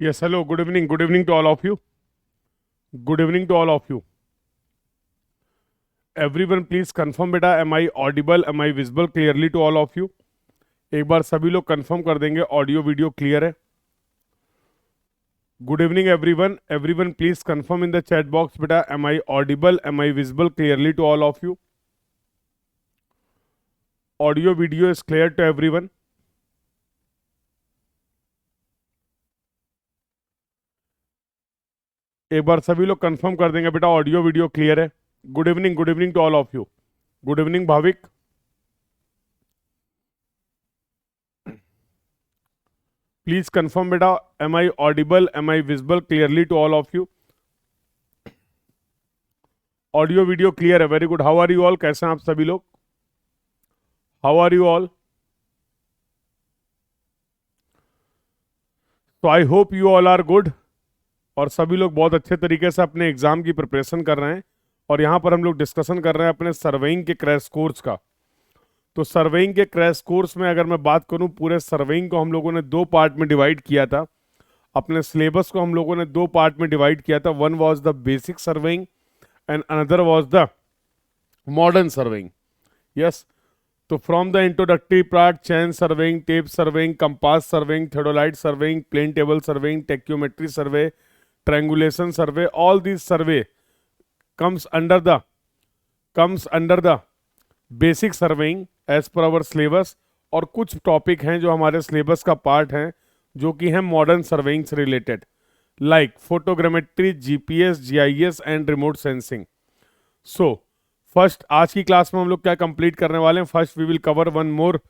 Yes, hello, good evening. Good evening to all of you. Good evening to all of you. Everyone, please confirm बेटा, am I audible? Am I visible clearly to all of you? एक बार सभी लोग confirm कर देंगे audio video clear है. Good evening everyone. Everyone please confirm in the chat box बेटा, am I audible? Am I visible clearly to all of you? Audio video is clear to everyone. एक बार सभी लोग confirm कर देंगे बेटा, audio video clear है. Good evening to all of you. Good evening Bhavik. Please confirm बेटा, am I audible? Am I visible clearly to all of you? Audio video clear है. Very good. How are you all? कैसे हैं आप सभी लोग? How are you all? तो I hope you all are good. और सभी लोग बहुत अच्छे तरीके से अपने एग्जाम की प्रिपरेशन कर रहे हैं. और यहाँ पर हम लोग डिस्कशन कर रहे हैं अपने सर्वेइंग के क्रैश कोर्स का. तो सर्वेइंग के क्रैश कोर्स में अगर मैं बात करूं, पूरे सर्वेइंग को हम लोगों ने दो पार्ट में डिवाइड किया था. अपने सिलेबस को हम लोगों ने दो पार्ट में डिवाइड किया था. One was the basic surveying and another was the modern surveying. Yes. तो from the introductory part, chain surveying, tape surveying, compass surveying, theodolite surveying, plane table surveying, tacheometry survey, triangulation survey, all these survey comes under the basic surveying as per our syllabus. और कुछ topic हैं जो हमारे syllabus का part हैं, जो कि हैं मॉडर्न सर्वेइंग से related, like photogrammetry, GPS, GIS and remote sensing. So first, आज की क्लास में हम लोग क्या कंप्लीट करने वाले हैं? First we will cover one more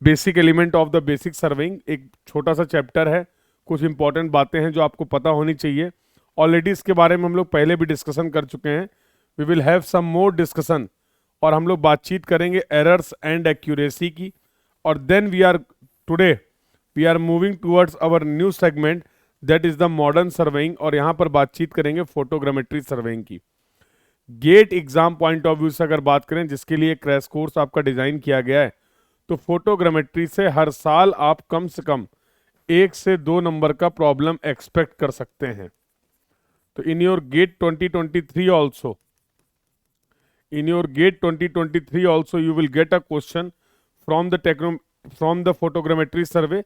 basic element of the basic surveying. एक छोटा सा चैप्टर है, कुछ इंपॉर्टेंट बातें हैं जो आपको पता होनी चाहिए. ऑलरेडी इसके बारे में हम लोग पहले भी डिस्कशन कर चुके हैं. We will have some more discussion. और हम लोग बातचीत करेंगे एरर्स एंड एक्यूरेसी की. और then we are moving towards our new segment, that is the modern surveying. और यहाँ पर बातचीत करेंगे फोटोग्रामेट्री सर्वेइंग की. GATE exam point of view से अगर बात करें, जिसके लिए क्रैश कोर्स आपका डिजाइन किया गया है, तो फोटोग्रामेट्री से हर साल आप कम से कम 1 से 2 नंबर का प्रॉब्लम एक्सपेक्ट कर सकते हैं. तो in your GATE 2023 also you will get a question from the photogrammetry survey.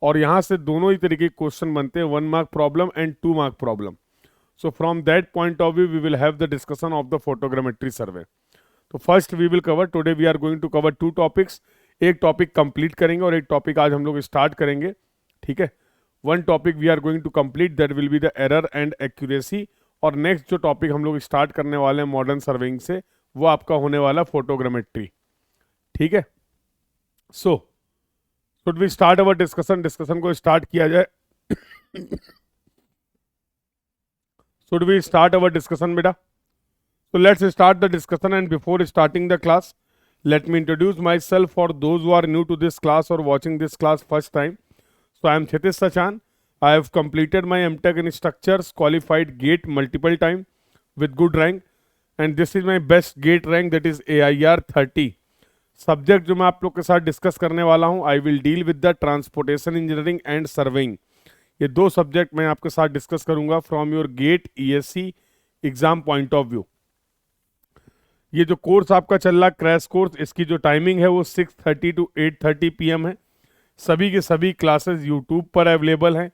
और यहां से दोनों ही तरीके के क्वेश्चन बनते हैं, 1 mark problem and 2 mark problem. So from that point of view we will have the discussion of the photogrammetry survey. तो first we will cover, today we are going to cover 2 topics. एक topic complete करेंगे और एक topic आज हम लोग start करेंगे. ठीक है. One topic we are going to complete, that will be the error and accuracy. और नेक्स्ट जो टॉपिक हम लोग स्टार्ट करने वाले हैं मॉडर्न सर्वेइंग से, वो आपका होने वाला फोटोग्रामेट्री. ठीक है. So should we start our discussion को स्टार्ट किया जाए. Should we start our discussion बेटा? So let's start the discussion, and before starting the class, let me introduce myself for those who are new to this class or watching this class first time. So I am Kshitish Sachan. I have completed my MTech in structures, qualified GATE multiple time with good rank, and this is my best GATE rank, that is AIR 30. Subject जो मैं आप लोग के साथ discuss करने वाला हूं, I will deal with the transportation engineering and surveying. ये दो सब्जेक्ट मैं आपके साथ डिस्कस करूंगा from your GATE ESC exam point of view. ये जो कोर्स आपका चल रहा है क्रैश कोर्स, इसकी जो टाइमिंग है वो 6:30 to 8:30 PM है. सभी के सभी क्लासेस यूट्यूब पर अवेलेबल हैं.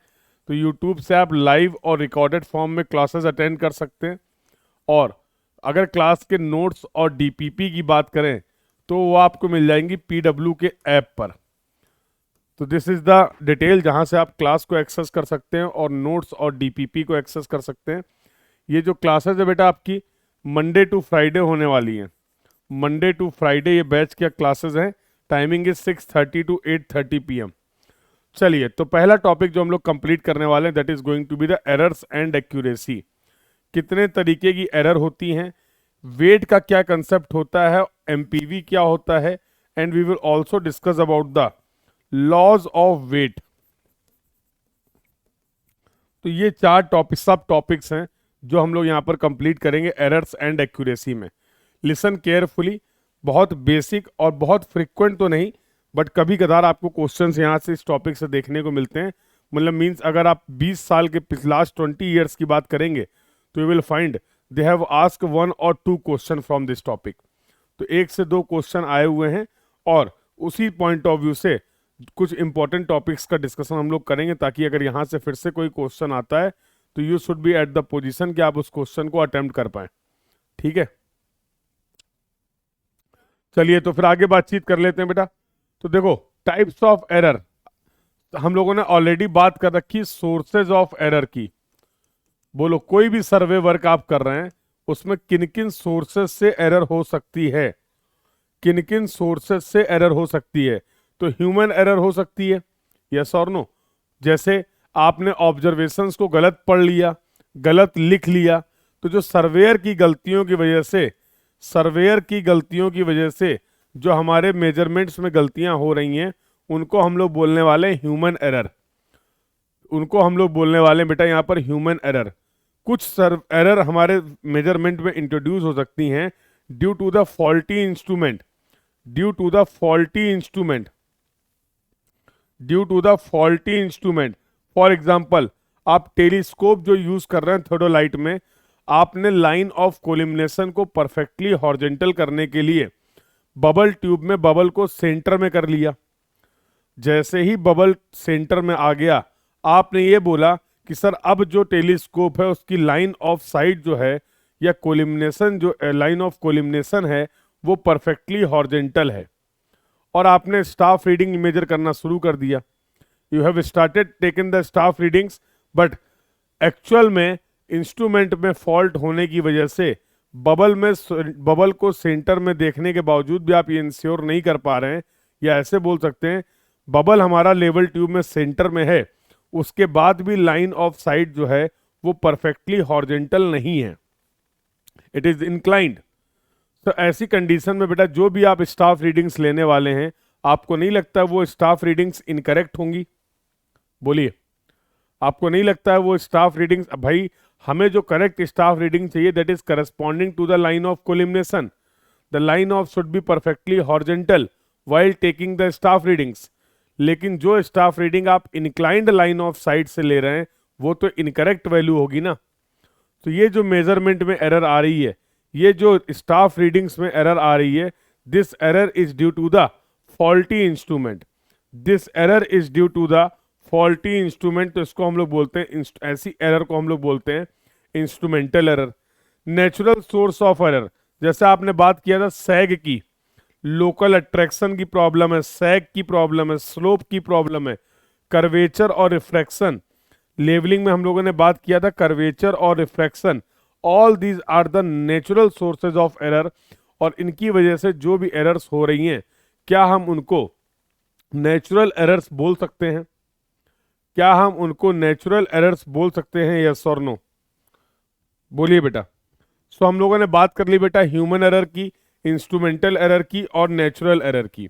तो यूट्यूब से आप लाइव और रिकॉर्डेड फॉर्म में क्लासेस अटेंड कर सकते हैं. और अगर क्लास के नोट्स और डीपीपी की बात करें, तो वो आपको मिल जाएंगी पीडब्ल्यू के ऐप पर. तो दिस इज द डिटेल जहां से आप क्लास को एक्सेस कर सकते हैं और नोट्स और डीपीपी को एक्सेस कर सकते हैं. ये जो क्लासेस है बेटा आपकी मंडे टू फ्राइडे होने वाली हैं. मंडे टू फ्राइडे ये बैच के क्लासेस हैं. Timing is 6:30 to 8:30 PM. चलिए, तो पहला टॉपिक जो हम लोग कंप्लीट करने वाले हैं, that is going to be the errors and accuracy. कितने तरीके की एरर होती हैं, वेट का क्या कंसेप्ट होता है, एमपीवी क्या होता है, and we will also discuss about the laws of weight. तो ये 4 सब टॉपिक्स हैं जो हम लोग यहाँ पर कंप्लीट करेंगे एरर्स एंड एक्यूरेसी में. Listen carefully. बहुत बेसिक और बहुत फ्रिक्वेंट तो नहीं, बट कभी कभार आपको क्वेश्चंस यहाँ से इस टॉपिक से देखने को मिलते हैं. मतलब मीन्स अगर आप 20 साल के लास्ट 20 ईयर्स की बात करेंगे तो you will find they have ask 1 और 2 क्वेश्चन फ्रॉम दिस टॉपिक। तो 1 से 2 क्वेश्चन आए हुए हैं और उसी पॉइंट ऑफ व्यू से कुछ इंपॉर्टेंट टॉपिक्स का डिस्कशन हम लोग करेंगे, ताकि अगर यहाँ से फिर से कोई क्वेश्चन आता है तो you should be at the position कि आप उस क्वेश्चन को अटेम्प्ट कर पाए। ठीक है, चलिए तो फिर आगे बातचीत कर लेते हैं बेटा। तो देखो टाइप्स ऑफ एरर, हम लोगों ने ऑलरेडी बात कर रखी सोर्सेज ऑफ एरर की। बोलो कोई भी सर्वे वर्क आप कर रहे हैं उसमें किन किन सोर्सेज से एरर हो सकती है, किन किन सोर्सेज से एरर हो सकती है। तो ह्यूमन एरर हो सकती है, यस और नो। जैसे आपने ऑब्जर्वेशंस को गलत पढ़ लिया, गलत लिख लिया, तो जो सर्वेयर की गलतियों की वजह से, सर्वेयर की गलतियों की वजह से जो हमारे मेजरमेंट्स में गलतियां हो रही हैं उनको हम लोग बोलने वाले हैं ह्यूमन एरर। उनको हम लोग बोलने वाले हैं बेटा यहाँ पर ह्यूमन एरर। कुछ एरर हमारे मेजरमेंट में इंट्रोड्यूस हो सकती हैं due to the faulty instrument, due to the faulty instrument, due to the faulty instrument. For example आप टेलीस्कोप जो यूज कर रहे हैं थर्डोलाइट में, आपने लाइन ऑफ कोलिमिनेशन को परफेक्टली हॉरिजॉन्टल करने के लिए बबल ट्यूब में बबल को सेंटर में कर लिया। जैसे ही बबल सेंटर में आ गया, आपने ये बोला कि सर अब जो टेलीस्कोप है उसकी लाइन ऑफ साइट जो है या कोलिमिनेशन जो लाइन ऑफ कोलिमिनेशन है वो परफेक्टली हॉरिजॉन्टल है, और आपने स्टाफ रीडिंग मेजर करना शुरू कर दिया। You have started taken the staff readings, but actual में इंस्ट्रूमेंट में फॉल्ट होने की वजह से बबल को सेंटर में देखने के बावजूद भी आप ये इंश्योर नहीं कर पा रहे हैं, या ऐसे बोल सकते हैं बबल हमारा लेवल ट्यूब में सेंटर में है, उसके बाद भी लाइन ऑफ साइट जो है वो परफेक्टली हॉरिजॉन्टल नहीं है, इट इज इंक्लाइंड। तो ऐसी कंडीशन में बेटा जो भी आप स्टाफ रीडिंग्स लेने वाले हैं, आपको नहीं लगता वो स्टाफ रीडिंग्स इनकरेक्ट होंगी? बोलिए, आपको नहीं लगता है वो स्टाफ रीडिंग्स? भाई हमें जो करेक्ट स्टाफ रीडिंग चाहिए that is corresponding to the line of collimation, the line of should be perfectly horizontal while taking the staff readings. लेकिन जो स्टाफ रीडिंग आप इंक्लाइंड लाइन ऑफ साइट से ले रहे हैं वो तो इनकरेक्ट वैल्यू होगी ना। तो ये जो मेजरमेंट में एरर आ रही है, ये जो स्टाफ रीडिंग्स में एरर आ रही है, this error is due to the faulty instrument, this error is due to the faulty instrument. तो इसको हम लोग बोलते हैं, ऐसी एरर को हम लोग बोलते हैं instrumental error. Natural source of error, जैसे आपने बात किया था सैग की, लोकल अट्रैक्शन की प्रॉब्लम है, सैग की प्रॉब्लम है, स्लोप की प्रॉब्लम है, कर्वेचर और रिफ्रैक्शन। लेवलिंग में हम लोगों ने बात किया था कर्वेचर और refraction, all these are the natural sources of error. और इनकी वजह से जो भी एरर्स हो रही हैं, क्या हम उनको नेचुरल एरर्स बोल सकते हैं? क्या हम उनको नेचुरल एरर्स बोल सकते हैं, यस और नो? बोलिए बेटा। सो हम लोगों ने बात कर ली बेटा ह्यूमन एरर की, इंस्ट्रूमेंटल एरर की और नेचुरल एरर की।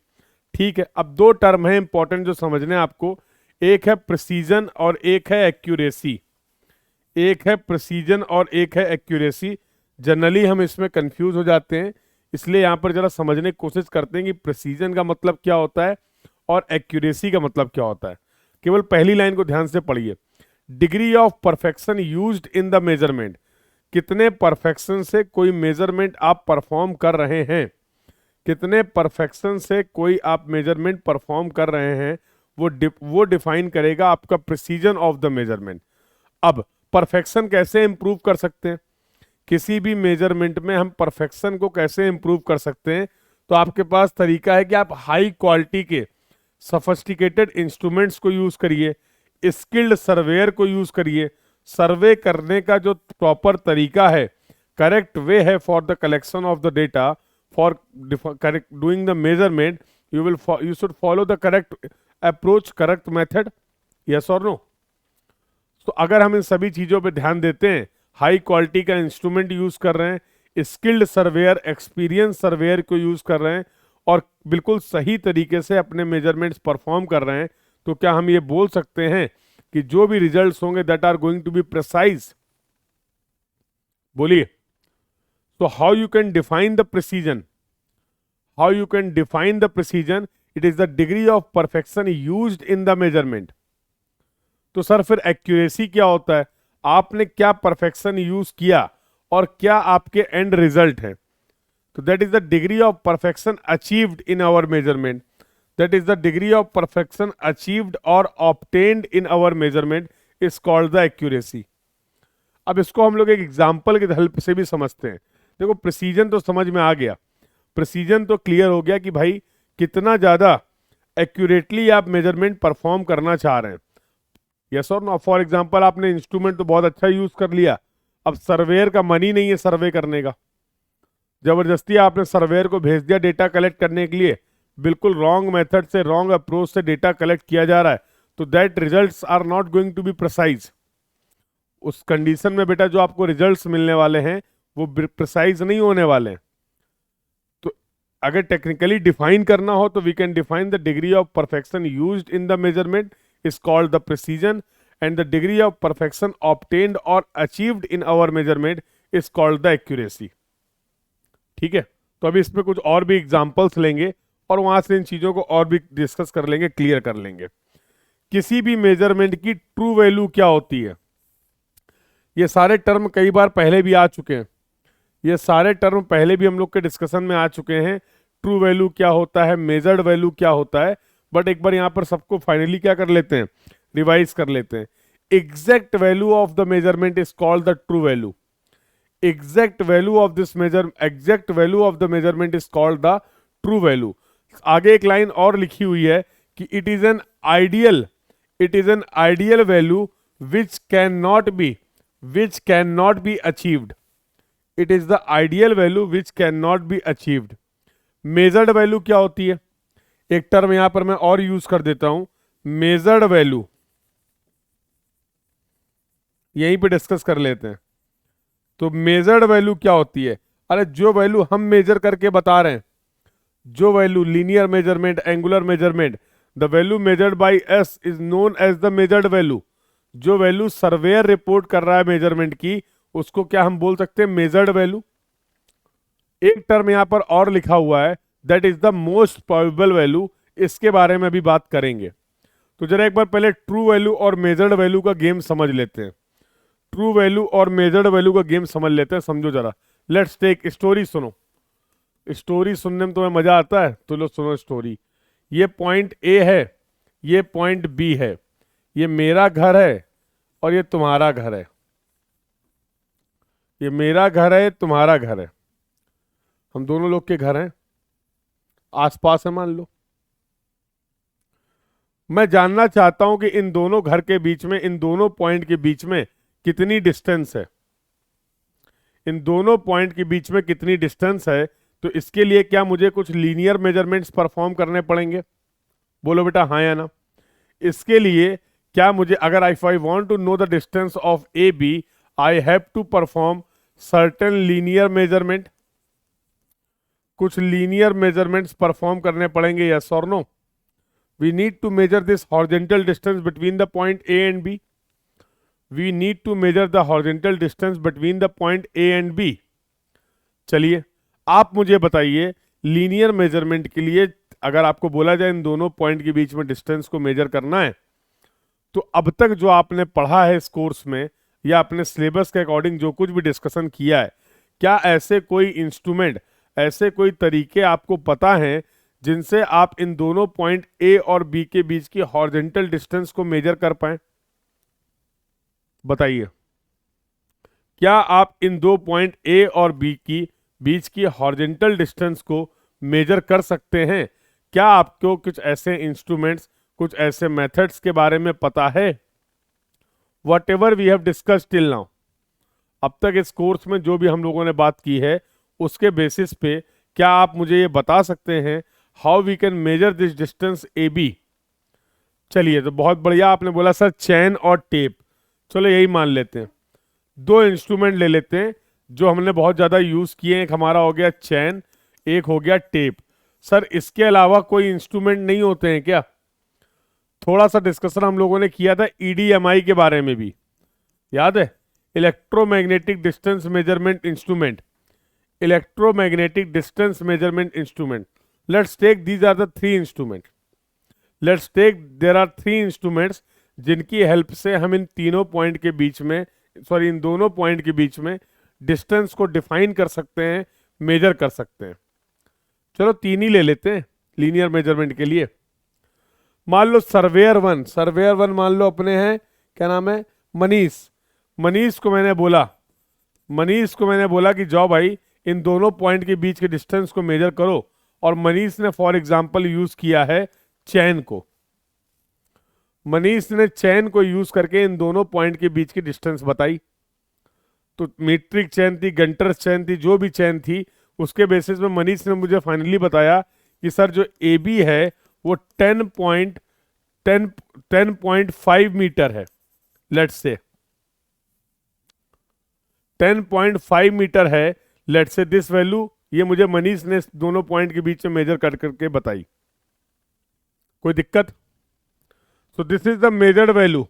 ठीक है, अब दो टर्म है इंपॉर्टेंट जो समझने आपको, एक है प्रिसीजन और एक है एक्यूरेसी। एक है प्रिसीजन और एक है एक्यूरेसी। जनरली हम इसमें कंफ्यूज हो जाते हैं, इसलिए यहां पर जरा समझने की कोशिश करते हैं कि प्रिसीजन का मतलब क्या होता है और एक्यूरेसी का मतलब क्या होता है। केवल पहली लाइन को ध्यान से पढ़िए, degree of perfection used in the measurement. कितने परफेक्शन से कोई मेजरमेंट आप परफॉर्म कर रहे हैं, कितने परफेक्शन से कोई आप मेजरमेंट परफॉर्म कर रहे हैं, वो डिफाइन करेगा आपका प्रिसीजन ऑफ द मेजरमेंट। अब परफेक्शन कैसे इंप्रूव कर सकते हैं, किसी भी मेजरमेंट में हम परफेक्शन को कैसे इंप्रूव कर सकते हैं? तो आपके पास तरीका है कि आप हाई क्वालिटी के सफिस्टिकेटेड इंस्ट्रूमेंट्स को यूज करिए, स्किल्ड सर्वेयर को यूज करिए। सर्वे करने का जो प्रॉपर तरीका है, करेक्ट वे है for the collection of the data, for correct doing the measurement, you should follow the correct approach, correct method, yes और नो? तो अगर हम इन सभी चीजों पे ध्यान देते हैं, हाई क्वालिटी का इंस्ट्रूमेंट यूज कर रहे हैं, स्किल्ड सर्वेयर, एक्सपीरियंस सर्वेयर को यूज कर रहे हैं और बिल्कुल सही तरीके से अपने मेजरमेंट्स परफॉर्म कर रहे हैं, तो क्या हम ये बोल सकते हैं कि जो भी रिजल्ट्स होंगे that are going to be precise? बोलिए। तो how you can define the precision? How you can define the precision? It is the degree of perfection used in the measurement. तो सर फिर एक्यूरेसी क्या होता है, आपने क्या परफेक्शन यूज किया और क्या आपके एंड रिजल्ट है। तो that is the degree of perfection achieved in our measurement, that is the degree of perfection achieved और obtained in our measurement is called the accuracy. अब इसको हम लोग एक एग्जाम्पल की हेल्प से भी समझते हैं। देखो प्रिसीजन तो समझ में आ गया, प्रिसीजन तो क्लियर हो गया कि भाई कितना ज्यादा एक्यूरेटली आप मेजरमेंट परफॉर्म करना चाह रहे हैं। यस और नो। फॉर एग्जांपल आपने इंस्ट्रूमेंट तो बहुत अच्छा यूज कर लिया, अब सर्वेयर का मन ही नहीं है सर्वे करने का, जबरदस्ती आपने सर्वेयर को भेज दिया डेटा कलेक्ट करने के लिए, बिल्कुल रॉन्ग मेथड से रॉन्ग अप्रोच से डेटा कलेक्ट किया जा रहा है, तो that results are not going to be precise. उस कंडीशन में बेटा जो आपको रिजल्ट्स मिलने वाले हैं वो प्रिसाइज नहीं होने वाले हैं। तो अगर टेक्निकली डिफाइन करना हो तो we can define the degree of perfection used in the measurement is called the precision and the degree of perfection obtained or achieved in our measurement is called the accuracy। ठीक है, तो अभी इसमें कुछ और भी एग्जांपल्स लेंगे और वहां से इन चीजों को और भी डिस्कस कर लेंगे, क्लियर कर लेंगे। किसी भी मेजरमेंट की ट्रू वैल्यू क्या होती है, ये सारे टर्म कई बार पहले भी आ चुके हैं, ये सारे टर्म पहले भी हम लोग के डिस्कशन में आ चुके हैं। ट्रू वैल्यू क्या होता है, मेजर्ड वैल्यू क्या होता है, बट एक बार यहां पर सबको फाइनली क्या कर लेते हैं, रिवाइज कर लेते हैं। Exact value of the measurement is called the true value. Exact value of this exact value of the measurement is called the true value. आगे एक लाइन और लिखी हुई है कि it is an ideal value which can not be achieved. It is the ideal value which can not be achieved. Measured value क्या होती है, एक टर्म यहां पर मैं और यूज कर देता हूं, मेजर्ड वैल्यू, यहीं पे डिस्कस कर लेते हैं। तो मेजर्ड वैल्यू क्या होती है, अरे जो वैल्यू हम मेजर करके बता रहे हैं, जो value linear measurement, angular measurement, the value measured by us is known as the measured value. जो वैल्यू सर्वेयर रिपोर्ट कर रहा है मेजरमेंट की, उसको क्या हम बोल सकते हैं, मेजर्ड वैल्यू। एक टर्म यहां पर और लिखा हुआ है, that is the most probable value, इसके बारे में भी बात करेंगे। तो जरा एक बार पहले ट्रू वैल्यू और मेजर्ड वैल्यू का गेम समझ लेते हैं। ट्रू वैल्यू और मेजर्ड वैल्यू का गेम समझ लेते हैं, समझो जरा। लेट्स टेक स्टोरी, सुनो। स्टोरी सुनने में तुम्हें मजा आता है तो लो सुनो स्टोरी। ये पॉइंट ए है, ये पॉइंट बी है, ये मेरा घर है और ये तुम्हारा घर है। ये मेरा घर है, तुम्हारा घर है, हम दोनों लोग के घर हैं, आसपास है मान लो। मैं जानना चाहता हूं कि इन दोनों घर के बीच में, इन दोनों पॉइंट के बीच में कितनी डिस्टेंस है, इन दोनों पॉइंट के बीच में कितनी डिस्टेंस है। तो इसके लिए क्या मुझे कुछ लीनियर मेजरमेंट्स परफॉर्म करने पड़ेंगे, बोलो बेटा हाँ या ना। इसके लिए क्या मुझे, अगर if I want to know the distance of A B, I have to perform certain linear measurement, कुछ लीनियर मेजरमेंट्स परफॉर्म करने पड़ेंगे, यस और no. We need to measure this horizontal distance between the point A and B, we need to measure the horizontal distance between the point A and B. चलिए आप मुझे बताइए, linear measurement के लिए अगर आपको बोला जाए इन दोनों पॉइंट के बीच में डिस्टेंस को मेजर करना है, तो अब तक जो आपने पढ़ा है इस कोर्स में या अपने सिलेबस के अकॉर्डिंग जो कुछ भी डिस्कशन किया है, क्या ऐसे कोई इंस्ट्रूमेंट, ऐसे कोई तरीके आपको पता हैं जिनसे आप इन दोनों पॉइंट ए और बी के बीच की हॉरिजॉन्टल डिस्टेंस को मेजर कर पाए? बताइए, क्या आप इन दो पॉइंट ए और बी की बीच की हॉरिजॉन्टल डिस्टेंस को मेजर कर सकते हैं? क्या आपको कुछ ऐसे इंस्ट्रूमेंट्स, कुछ ऐसे मेथड्स के बारे में पता है? Whatever we have discussed till now, अब तक इस कोर्स में जो भी हम लोगों ने बात की है उसके बेसिस पे क्या आप मुझे ये बता सकते हैं how we can measure this distance A B? चलिए, तो बहुत बढ़िया, आपने बोला सर चैन और टेप, चलो यही मान लेते हैं। दो इंस्ट्रूमेंट ले लेते हैं जो हमने बहुत ज़्यादा यूज़ किए हैं, एक हमारा हो गया चैन, एक हो गया टेप। सर इसके अलावा कोई इंस्ट्रूमेंट नहीं होते हैं क्या? थोड़ा सा डिस्कशन हम लोगों ने किया था EDMI के बारे में भी, याद है? Electromagnetic distance measurement instrument, electromagnetic distance measurement instrument. Let's take these are the three instrument, let's take there are three instruments जिनकी हेल्प से हम इन तीनों पॉइंट के बीच में, सॉरी इन दोनों पॉइंट के बीच में डिस्टेंस को डिफाइन कर सकते हैं, मेजर कर सकते हैं। चलो तीन ही ले लेते हैं लीनियर मेजरमेंट के लिए। मान लो सर्वेयर वन मान लो अपने हैं, क्या नाम है, मनीष। मनीष को मैंने बोला कि जाओ भाई इन दोनों पॉइंट के बीच के डिस्टेंस को मेजर करो, और मनीष ने फॉर एग्जांपल यूज किया है चैन को। मनीष ने चैन को यूज करके इन दोनों पॉइंट के बीच की डिस्टेंस बताई। तो मीट्रिक चैन थी, गंटर्स चैन थी, जो भी चैन थी, उसके बेसिस में मनीष ने मुझे फाइनली बताया कि सर जो ए बी है वो 10.5 मीटर है। लेट्स से 10.5 मीटर है, लेट्स से दिस वैल्यू, ये मुझे मनीष ने दोनों पॉइंट के बीच में मेजर कर करके बताई। कोई दिक्कत? So this is the measured value.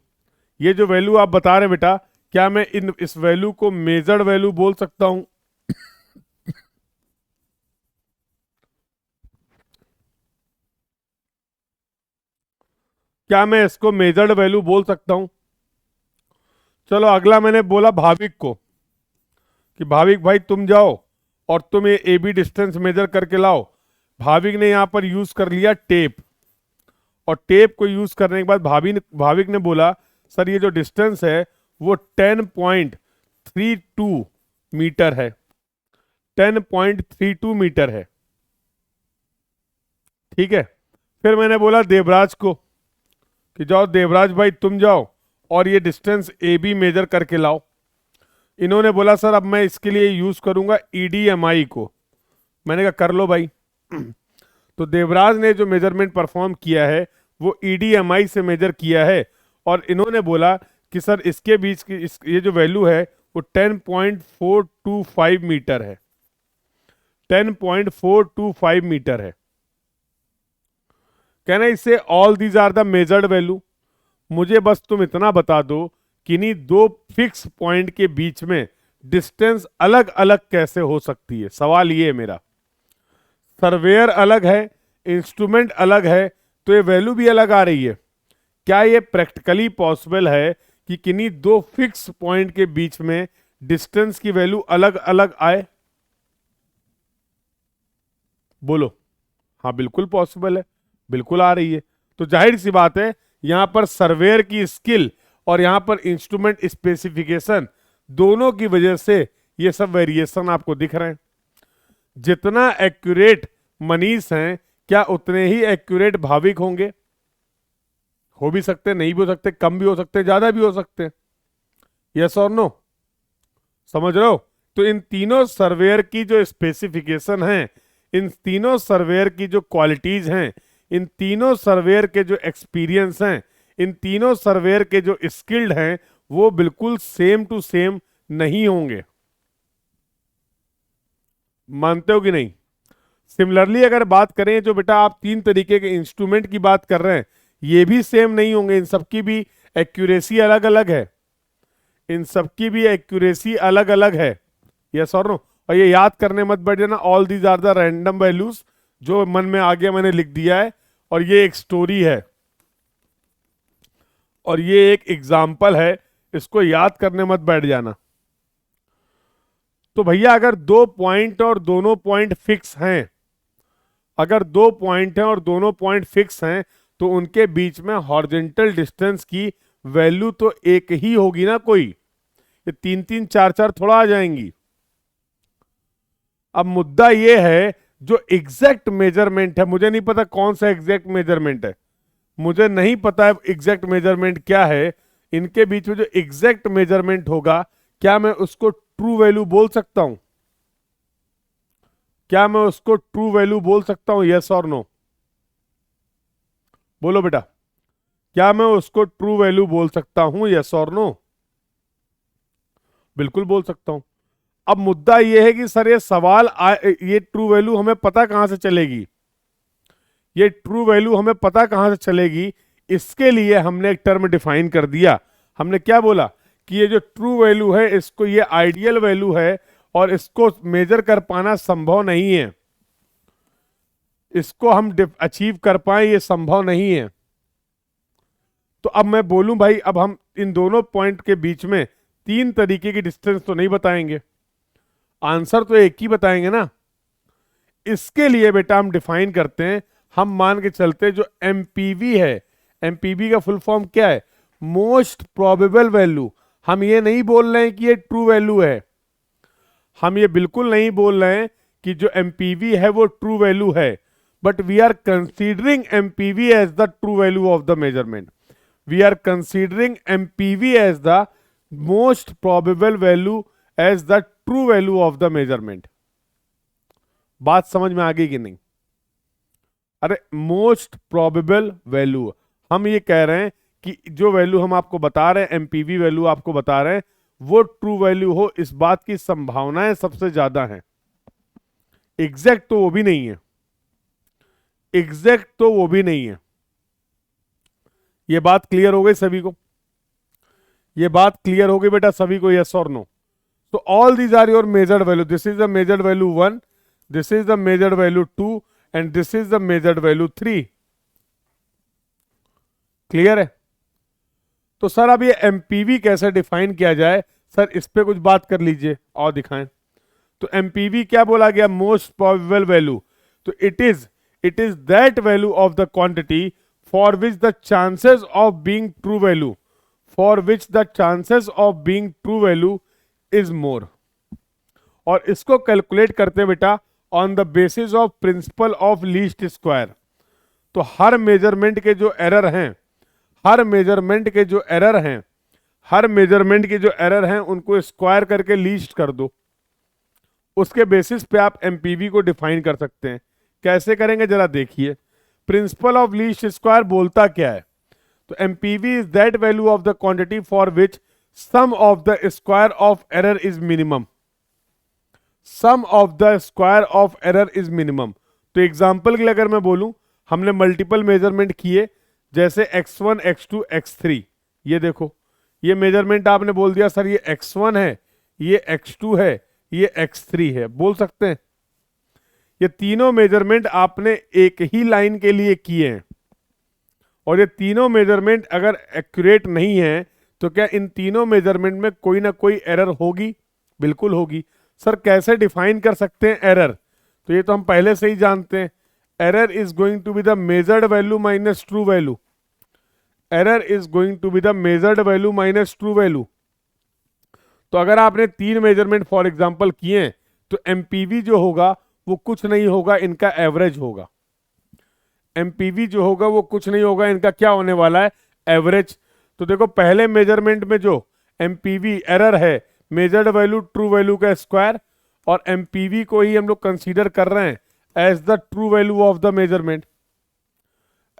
ये जो वैल्यू आप बता रहे हैं बेटा, क्या मैं इस वैल्यू को मेजर्ड वैल्यू बोल सकता हूं? क्या मैं इसको मेजर्ड वैल्यू बोल सकता हूं? चलो अगला मैंने बोला भाविक को कि भाविक भाई तुम जाओ और तुम ये ए बी डिस्टेंस मेजर करके लाओ। भाविक ने यहां पर यूज कर लिया टेप, और टेप को यूज करने के बाद भाविक ने बोला सर ये जो डिस्टेंस है वो 10.32 मीटर है। 10.32 मीटर है, ठीक है। फिर मैंने बोला देवराज को कि जाओ देवराज भाई तुम जाओ और ये डिस्टेंस ए बी मेजर करके लाओ। इन्होंने बोला सर अब मैं इसके लिए यूज करूंगा EDMI को। मैंने कहा कर लो भाई। तो देवराज ने जो मेजरमेंट परफॉर्म किया है वो EDMI से मेजर किया है, और इन्होंने बोला कि सर इसके बीच की ये जो वैल्यू है वो 10.425 मीटर है। 10.425 मीटर है। कहना इससे all these are the measured value. मुझे बस तुम इतना बता दो कि इन्हीं दो फिक्स पॉइंट के बीच में डिस्टेंस अलग अलग कैसे हो सकती है। सवाल ये है मेरा, सर्वेयर अलग है, इंस्ट्रूमेंट अलग है, तो ये वैल्यू भी अलग आ रही है। क्या ये प्रैक्टिकली पॉसिबल है कि किन्हीं दो फिक्स पॉइंट के बीच में डिस्टेंस की वैल्यू अलग अलग आए? बोलो। हाँ बिल्कुल पॉसिबल है, बिल्कुल आ रही है। तो जाहिर सी बात है यहां पर सर्वेयर की स्किल और यहां पर इंस्ट्रूमेंट स्पेसिफिकेशन दोनों की वजह से ये सब वेरिएशन आपको दिख रहे हैं। जितना एक्यूरेट मनीष हैं, क्या उतने ही एक्यूरेट भाविक होंगे? हो भी सकते, नहीं भी हो सकते, कम भी हो सकते, ज्यादा भी हो सकते। यस और नो? समझ रहे हो? तो इन तीनों सर्वेयर की जो स्पेसिफिकेशन है, इन तीनों सर्वेयर की जो क्वालिटीज हैं, इन तीनों सर्वेयर के जो एक्सपीरियंस हैं, इन तीनों सर्वेयर के जो स्किल्ड हैं, वो बिल्कुल सेम टू सेम नहीं होंगे। मानते हो कि नहीं? सिमिलरली अगर बात करें, जो बेटा आप तीन तरीके के इंस्ट्रूमेंट की बात कर रहे हैं, ये भी सेम नहीं होंगे। इन सबकी भी एक्यूरेसी अलग अलग है। इन सबकी भी एक्यूरेसी अलग अलग है। यस और नो? और ये याद करने मत बैठ जाना all these are the random values, जो मन में आ गया मैंने लिख दिया है, और ये एक स्टोरी है और ये एक एग्जाम्पल है, इसको याद करने मत बैठ जाना। तो भैया अगर दो पॉइंट और दोनों पॉइंट फिक्स हैं, अगर दो पॉइंट हैं और दोनों पॉइंट फिक्स हैं, तो उनके बीच में हॉरिजॉन्टल डिस्टेंस की वैल्यू तो एक ही होगी ना। कोई ये तीन तीन चार चार थोड़ा आ जाएंगी। अब मुद्दा ये है जो एग्जैक्ट मेजरमेंट है, मुझे नहीं पता कौन सा एग्जैक्ट मेजरमेंट है, मुझे नहीं पता है एग्जैक्ट मेजरमेंट क्या है। इनके बीच में जो एग्जैक्ट मेजरमेंट होगा, क्या मैं उसको ट्रू वैल्यू बोल सकता हूं? क्या मैं उसको ट्रू वैल्यू बोल सकता हूं? यस और नो? बोलो बेटा, क्या मैं उसको ट्रू वैल्यू बोल सकता हूं? यस और नो? बिल्कुल बोल सकता हूं। अब मुद्दा यह है कि सर ये सवाल ये ट्रू वैल्यू हमें पता कहां से चलेगी? ये ट्रू वैल्यू हमें पता कहां से चलेगी? इसके लिए हमने एक टर्म डिफाइन कर दिया। हमने क्या बोला कि ये जो ट्रू वैल्यू है, इसको ये आइडियल वैल्यू है और इसको मेजर कर पाना संभव नहीं है। इसको हम अचीव कर पाए ये संभव नहीं है। तो अब मैं बोलूं भाई, अब हम इन दोनों पॉइंट के बीच में 3 तरीके की डिस्टेंस तो नहीं बताएंगे, आंसर तो एक ही बताएंगे ना। इसके लिए बेटा हम डिफाइन करते हैं, हम मान के चलते हैं जो एमपीवी है, एमपीवी का फुल फॉर्म क्या है, मोस्ट प्रोबेबल वैल्यू। हम ये नहीं बोल रहे हैं कि ये ट्रू वैल्यू है, हम ये बिल्कुल नहीं बोल रहे हैं कि जो एमपीवी है वो ट्रू वैल्यू है, but we are considering MPV as the true value of the measurement. We are considering MPV as the most probable value as the true value of the measurement. बात समझ में आ गई कि नहीं? अरे मोस्ट प्रोबेबल वैल्यू, हम ये कह रहे हैं कि जो वैल्यू हम आपको बता रहे हैं, एमपीवी वैल्यू आपको बता रहे हैं, वो ट्रू वैल्यू हो, इस बात की संभावनाएं सबसे ज्यादा हैं। एग्जैक्ट तो वो भी नहीं है, एग्जैक्ट तो वो भी नहीं है। ये बात क्लियर हो गई सभी को? ये बात क्लियर हो गई बेटा सभी को, यस और नो? तो all these are your measured value, this is the measured value 1, this is the measured value 2 and this is the measured value 3। Clear है? तो सर अब ये एमपीवी कैसे डिफाइन किया जाए, सर इस पे कुछ बात कर लीजिए और दिखाएं। तो एमपीवी क्या बोला गया, मोस्ट प्रोबेबल वैल्यू। तो it is that value of the quantity for which the chances of being true value, for which the chances of being true value is more. और इसको कैलकुलेट करते हैं बेटा on the basis of principle of least square. तो हर measurement के जो error हैं, हर measurement के जो एरर हैं, हर मेजरमेंट के जो एरर हैं उनको स्क्वायर करके लीस्ट कर दो, उसके बेसिस पे आप एमपीवी को डिफाइन कर सकते हैं। कैसे करेंगे जरा देखिए। प्रिंसिपल ऑफ लीस्ट स्क्वायर बोलता क्या है, तो MPV is that value of the quantity for which sum of the square of error is minimum, sum of the square of error is minimum. तो एग्जांपल के लिए अगर मैं बोलूं, हमने मल्टीपल मेजरमेंट किए, जैसे x1 x2 x3, ये देखो ये मेजरमेंट आपने बोल दिया सर ये x1 है, ये x2 है, ये x3 है, बोल सकते हैं। ये तीनों मेजरमेंट आपने एक ही लाइन के लिए किए हैं, और ये तीनों मेजरमेंट अगर एक्यूरेट नहीं है तो क्या इन तीनों मेजरमेंट में कोई ना कोई एरर होगी? बिल्कुल होगी। सर कैसे डिफाइन कर सकते हैं एरर? तो ये तो हम पहले से ही जानते हैं, error is going to be the measured value minus true value, error is going to be the measured value minus true value. तो अगर आपने 3 मेजरमेंट फॉर एग्जांपल किए तो एमपीवी जो होगा वो कुछ नहीं होगा, इनका एवरेज होगा। एमपीवी जो होगा वो कुछ नहीं होगा, इनका क्या होने वाला है, एवरेज। तो देखो पहले मेजरमेंट में जो एमपीवी एरर है, मेजर्ड वैल्यू ट्रू वैल्यू का स्क्वायर, और एमपीवी को ही हम लोग कंसीडर कर रहे हैं as the true value of the measurement,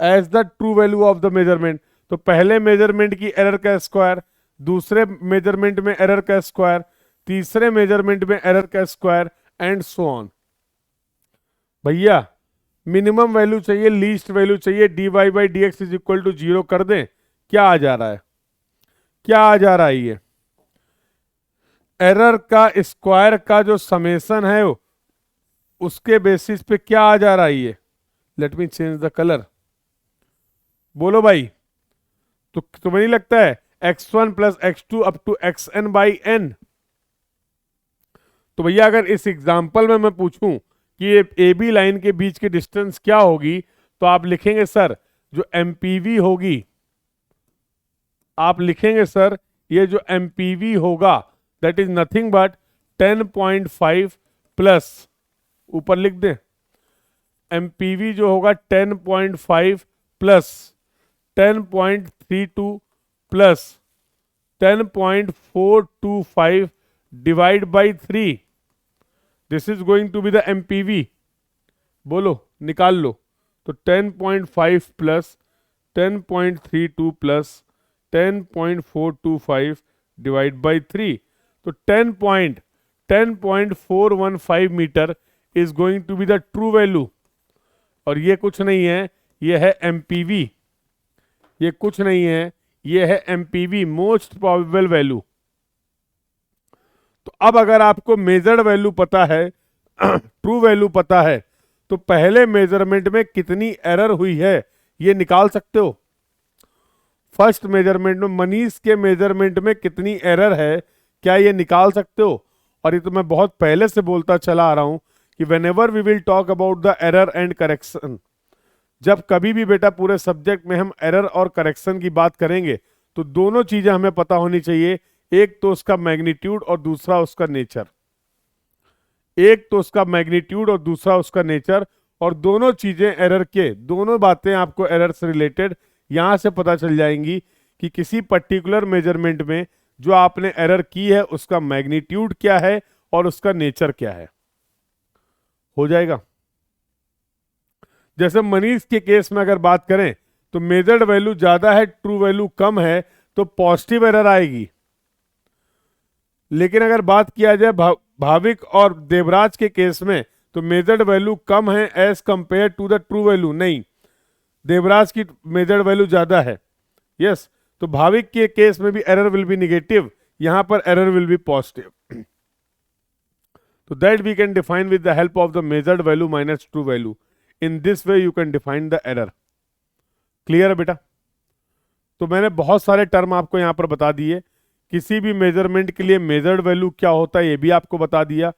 as the true value of the measurement. तो पहले मेजरमेंट की एरर का स्क्वायर, दूसरे मेजरमेंट में एरर का स्क्वायर, तीसरे मेजरमेंट में एरर का स्क्वायर एंड सो ऑन। भैया मिनिमम वैल्यू चाहिए, लीस्ट वैल्यू चाहिए, dy by d x is equal to 0 कर दें, क्या आ जा रहा है, क्या आ जा रहा है, ये एरर का स्क्वायर का जो समेसन है उसके बेसिस पे क्या आ जा रहा है ये। Let me change the colour, बोलो भाई। तो तुम्हें नहीं लगता है x1 plus x2 up to xn by n? तो भैया अगर इस एग्जाम्पल में मैं पूछूं कि ये ए बी लाइन के बीच की डिस्टेंस क्या होगी, तो आप लिखेंगे सर जो एमपीवी होगी, आप लिखेंगे सर ये जो एमपीवी होगा that is nothing but 10.5 plus, ऊपर लिख दें एमपीवी जो होगा 10.5 plus 10.32 plus 10.425 divide by 3, this is going to be the MPV. बोलो निकाल लो। तो 10.5 प्लस 10.32 प्लस 10.425 डिवाइड बाई 3, तो 10.415 metre is going to be the true value. और ये कुछ नहीं है, ये है एमपीवी, ये कुछ नहीं है, ये है एमपीवी, मोस्ट प्रोबेबल वैल्यू। तो अब अगर आपको मेजर्ड वैल्यू पता है, ट्रू वैल्यू पता है, तो पहले मेजरमेंट में कितनी एरर हुई है ये निकाल सकते हो। फर्स्ट मेजरमेंट में मनीष के मेजरमेंट में कितनी एरर है, क्या ये निकाल सकते हो? और ये तो मैं बहुत पहले से बोलता चला आ रहा हूं कि whenever we will talk about the error and correction, जब कभी भी बेटा पूरे सब्जेक्ट में हम एरर और करेक्शन की बात करेंगे तो दोनों चीजें हमें पता होनी चाहिए, एक तो उसका मैग्नीट्यूड और दूसरा उसका नेचर। एक तो उसका मैग्नीट्यूड और दूसरा उसका नेचर, और दोनों चीजें एरर के, दोनों बातें आपको एरर से रिलेटेड यहां से पता चल जाएंगी कि किसी पर्टिकुलर मेजरमेंट में जो आपने एरर की है उसका मैग्नीट्यूड क्या है और उसका नेचर क्या है। हो जाएगा। जैसे मनीष के केस में अगर बात करें तो मेजर्ड वैल्यू ज्यादा है, ट्रू वैल्यू कम है, तो पॉजिटिव एरर आएगी। लेकिन अगर बात किया जाए भाविक और देवराज के केस में तो मेजर्ड वैल्यू कम है as compare to the true value, नहीं, देवराज की मेजर्ड वैल्यू ज्यादा है। यस, तो भाविक के केस में भी एरर विल बी निगेटिव, यहां पर एरर विल बी पॉजिटिव। तो that we can define with the help of the measured value minus true value. In this way you can define the error. Clear है बेटा? तो मैंने बहुत सारे term आपको यहां पर बता दिए। किसी भी मेजरमेंट के लिए मेजर्ड वैल्यू क्या होता है ये भी आपको बता दिया,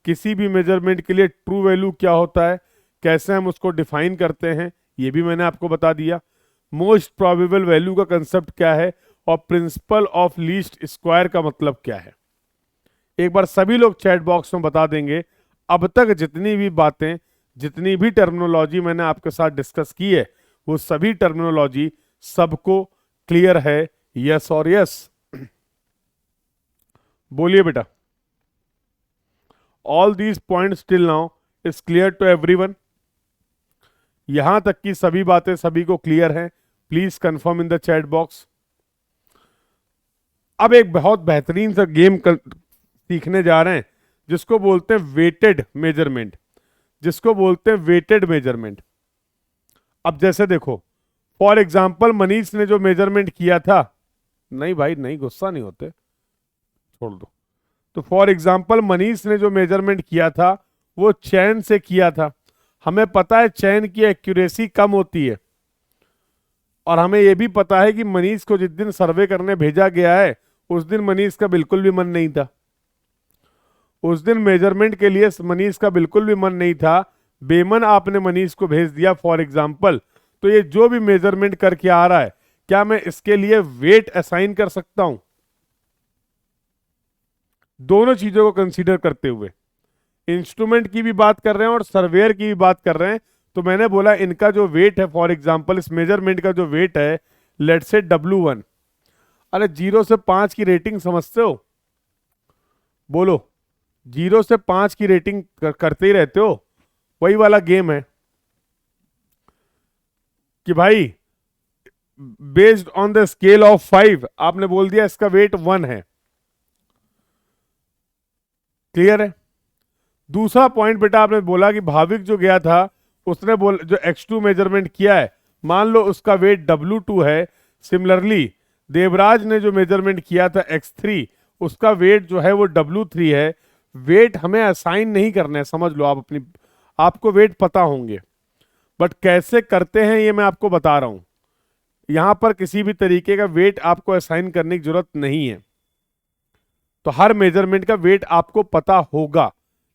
किसी भी मेजरमेंट के लिए ट्रू वैल्यू क्या होता है, कैसे हम उसको डिफाइन करते हैं ये भी मैंने आपको बता दिया, मोस्ट प्रोबेबल वैल्यू का कंसेप्ट क्या है और प्रिंसिपल ऑफ लीस्ट स्क्वायर का मतलब क्या है। एक बार सभी लोग चैट बॉक्स में बता देंगे अब तक जितनी भी बातें, जितनी भी टर्मिनोलॉजी मैंने आपके साथ डिस्कस की है वो सभी टर्मिनोलॉजी सबको क्लियर है? यस और यस? बोलिए बेटा। All these points till now is clear to everyone? यहां तक की सभी बातें सभी को क्लियर हैं? Please confirm in the chat box. अब एक बहुत बेहतरीन सा गेम सीखने जा रहे हैं जिसको बोलते हैं वेटेड मेजरमेंट, जिसको बोलते हैं वेटेड मेजरमेंट। अब जैसे देखो, फॉर एग्जाम्पल मनीष ने जो मेजरमेंट किया था, नहीं भाई नहीं, गुस्सा नहीं होते, छोड़ दो। तो फॉर एग्जाम्पल मनीष ने जो मेजरमेंट किया था वो चैन से किया था। हमें पता है चैन की एक्यूरेसी कम होती है, और हमें यह भी पता है कि मनीष को जिस दिन सर्वे करने भेजा गया है उस दिन मनीष का बिल्कुल भी मन नहीं था, उस दिन मेजरमेंट के लिए मनीष का बिल्कुल भी मन नहीं था। बेमन आपने मनीष को भेज दिया फॉर एग्जाम्पल, तो ये जो भी मेजरमेंट करके आ रहा है क्या मैं इसके लिए वेट असाइन कर सकता हूं? दोनों चीजों को कंसीडर करते हुए इंस्ट्रूमेंट की भी बात कर रहे हैं और सर्वेयर की भी बात कर रहे हैं, तो मैंने बोला इनका जो वेट है, फॉर एग्जांपल इस मेजरमेंट का जो वेट है, लेट्स से W1। अरे 0 से 5 की रेटिंग समझते हो? बोलो, 0 से 5 की रेटिंग करते ही रहते हो, वही वाला गेम है कि भाई based on the scale of 5 आपने बोल दिया इसका वेट 1 है। क्लियर है? दूसरा पॉइंट बेटा आपने बोला कि भाविक जो गया था उसने जो X2 मेजरमेंट किया है, मान लो उसका वेट W2 है। सिमिलरली देवराज ने जो मेजरमेंट किया था X3, उसका वेट जो है वो W3 है। वेट हमें असाइन नहीं करना है, समझ लो आप आपको वेट पता होंगे, बट कैसे करते हैं ये मैं आपको बता रहा हूं। यहां पर किसी भी तरीके का वेट आपको असाइन करने की जरूरत नहीं है। तो हर मेजरमेंट का वेट आपको पता होगा,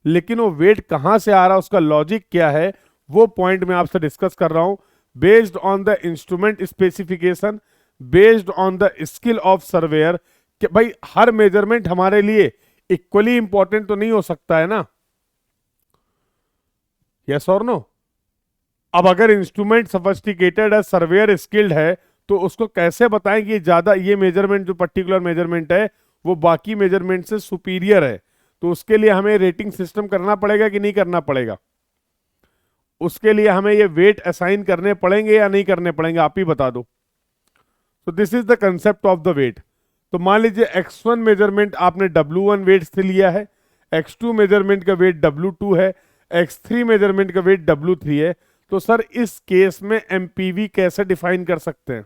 लेकिन वो वेट कहां से आ रहा है, उसका लॉजिक क्या है, वो पॉइंट मैं आपसे डिस्कस कर रहा हूं। Based on the instrument specification, based on the skill of surveyor. कि भाई हर मेजरमेंट हमारे लिए इक्वली इंपॉर्टेंट तो नहीं हो सकता है ना? यस और नो? अब अगर इंस्ट्रूमेंट सोफिस्टिकेटेड है, सर्वेयर स्किल्ड है, तो उसको कैसे बताएं कि ज्यादा ये मेजरमेंट जो पर्टिकुलर मेजरमेंट है वो बाकी मेजरमेंट से सुपीरियर है? तो उसके लिए हमें रेटिंग सिस्टम करना पड़ेगा कि नहीं करना पड़ेगा? उसके लिए हमें ये वेट असाइन करने पड़ेंगे या नहीं करने पड़ेंगे, आप ही बता दो। तो this is the concept of the weight. तो मान लीजिए X1 मेजरमेंट आपने W1 वेट से लिया है, X2 मेजरमेंट का वेट W2 है, X3 मेजरमेंट का वेट W3 है। तो सर इस केस में MPV कैसे डिफाइन कर सकते हैं?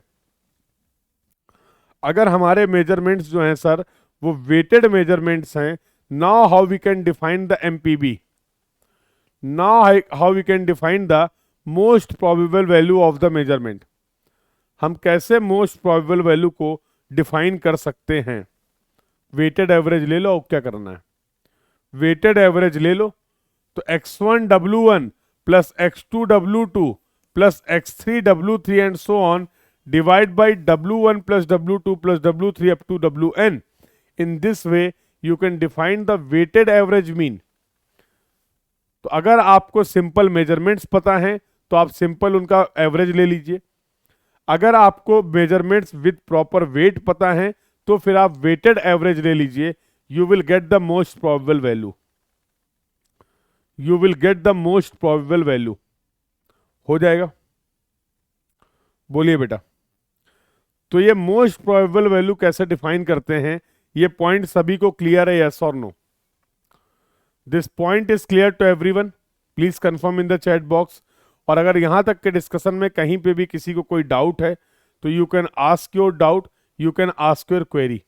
अगर हमारे मेजरमेंट्स जो हैं सर वो वेटेड मेजरमेंट्स हैं, now how we can define the MPV? Now how we can define the most probable value of the measurement? हम कैसे मोस्ट प्रोबेबल वैल्यू को डिफाइन कर सकते हैं? वेटेड एवरेज ले लो, और क्या करना है, वेटेड एवरेज ले लो। तो x1w1 plus x2w2 plus x3w3 and so on divide by w1 plus w2 plus w3 up to wn। In this way you can define the weighted average mean. तो अगर आपको सिंपल मेजरमेंट्स पता हैं तो आप सिंपल उनका average ले लीजिए। अगर आपको मेजरमेंट्स विद प्रॉपर वेट पता है तो फिर आप वेटेड एवरेज ले लीजिए। You will get the most probable value, you will get the most probable value. हो जाएगा? बोलिए बेटा। तो ये मोस्ट प्रोबेबल वैल्यू कैसे डिफाइन करते हैं, ये पॉइंट सभी को क्लियर है, यस और no? This point is clear to everyone? Please confirm in the chat box. और अगर यहां तक के डिस्कशन में कहीं पे भी किसी को कोई डाउट है तो you can ask your doubt, you can ask your query.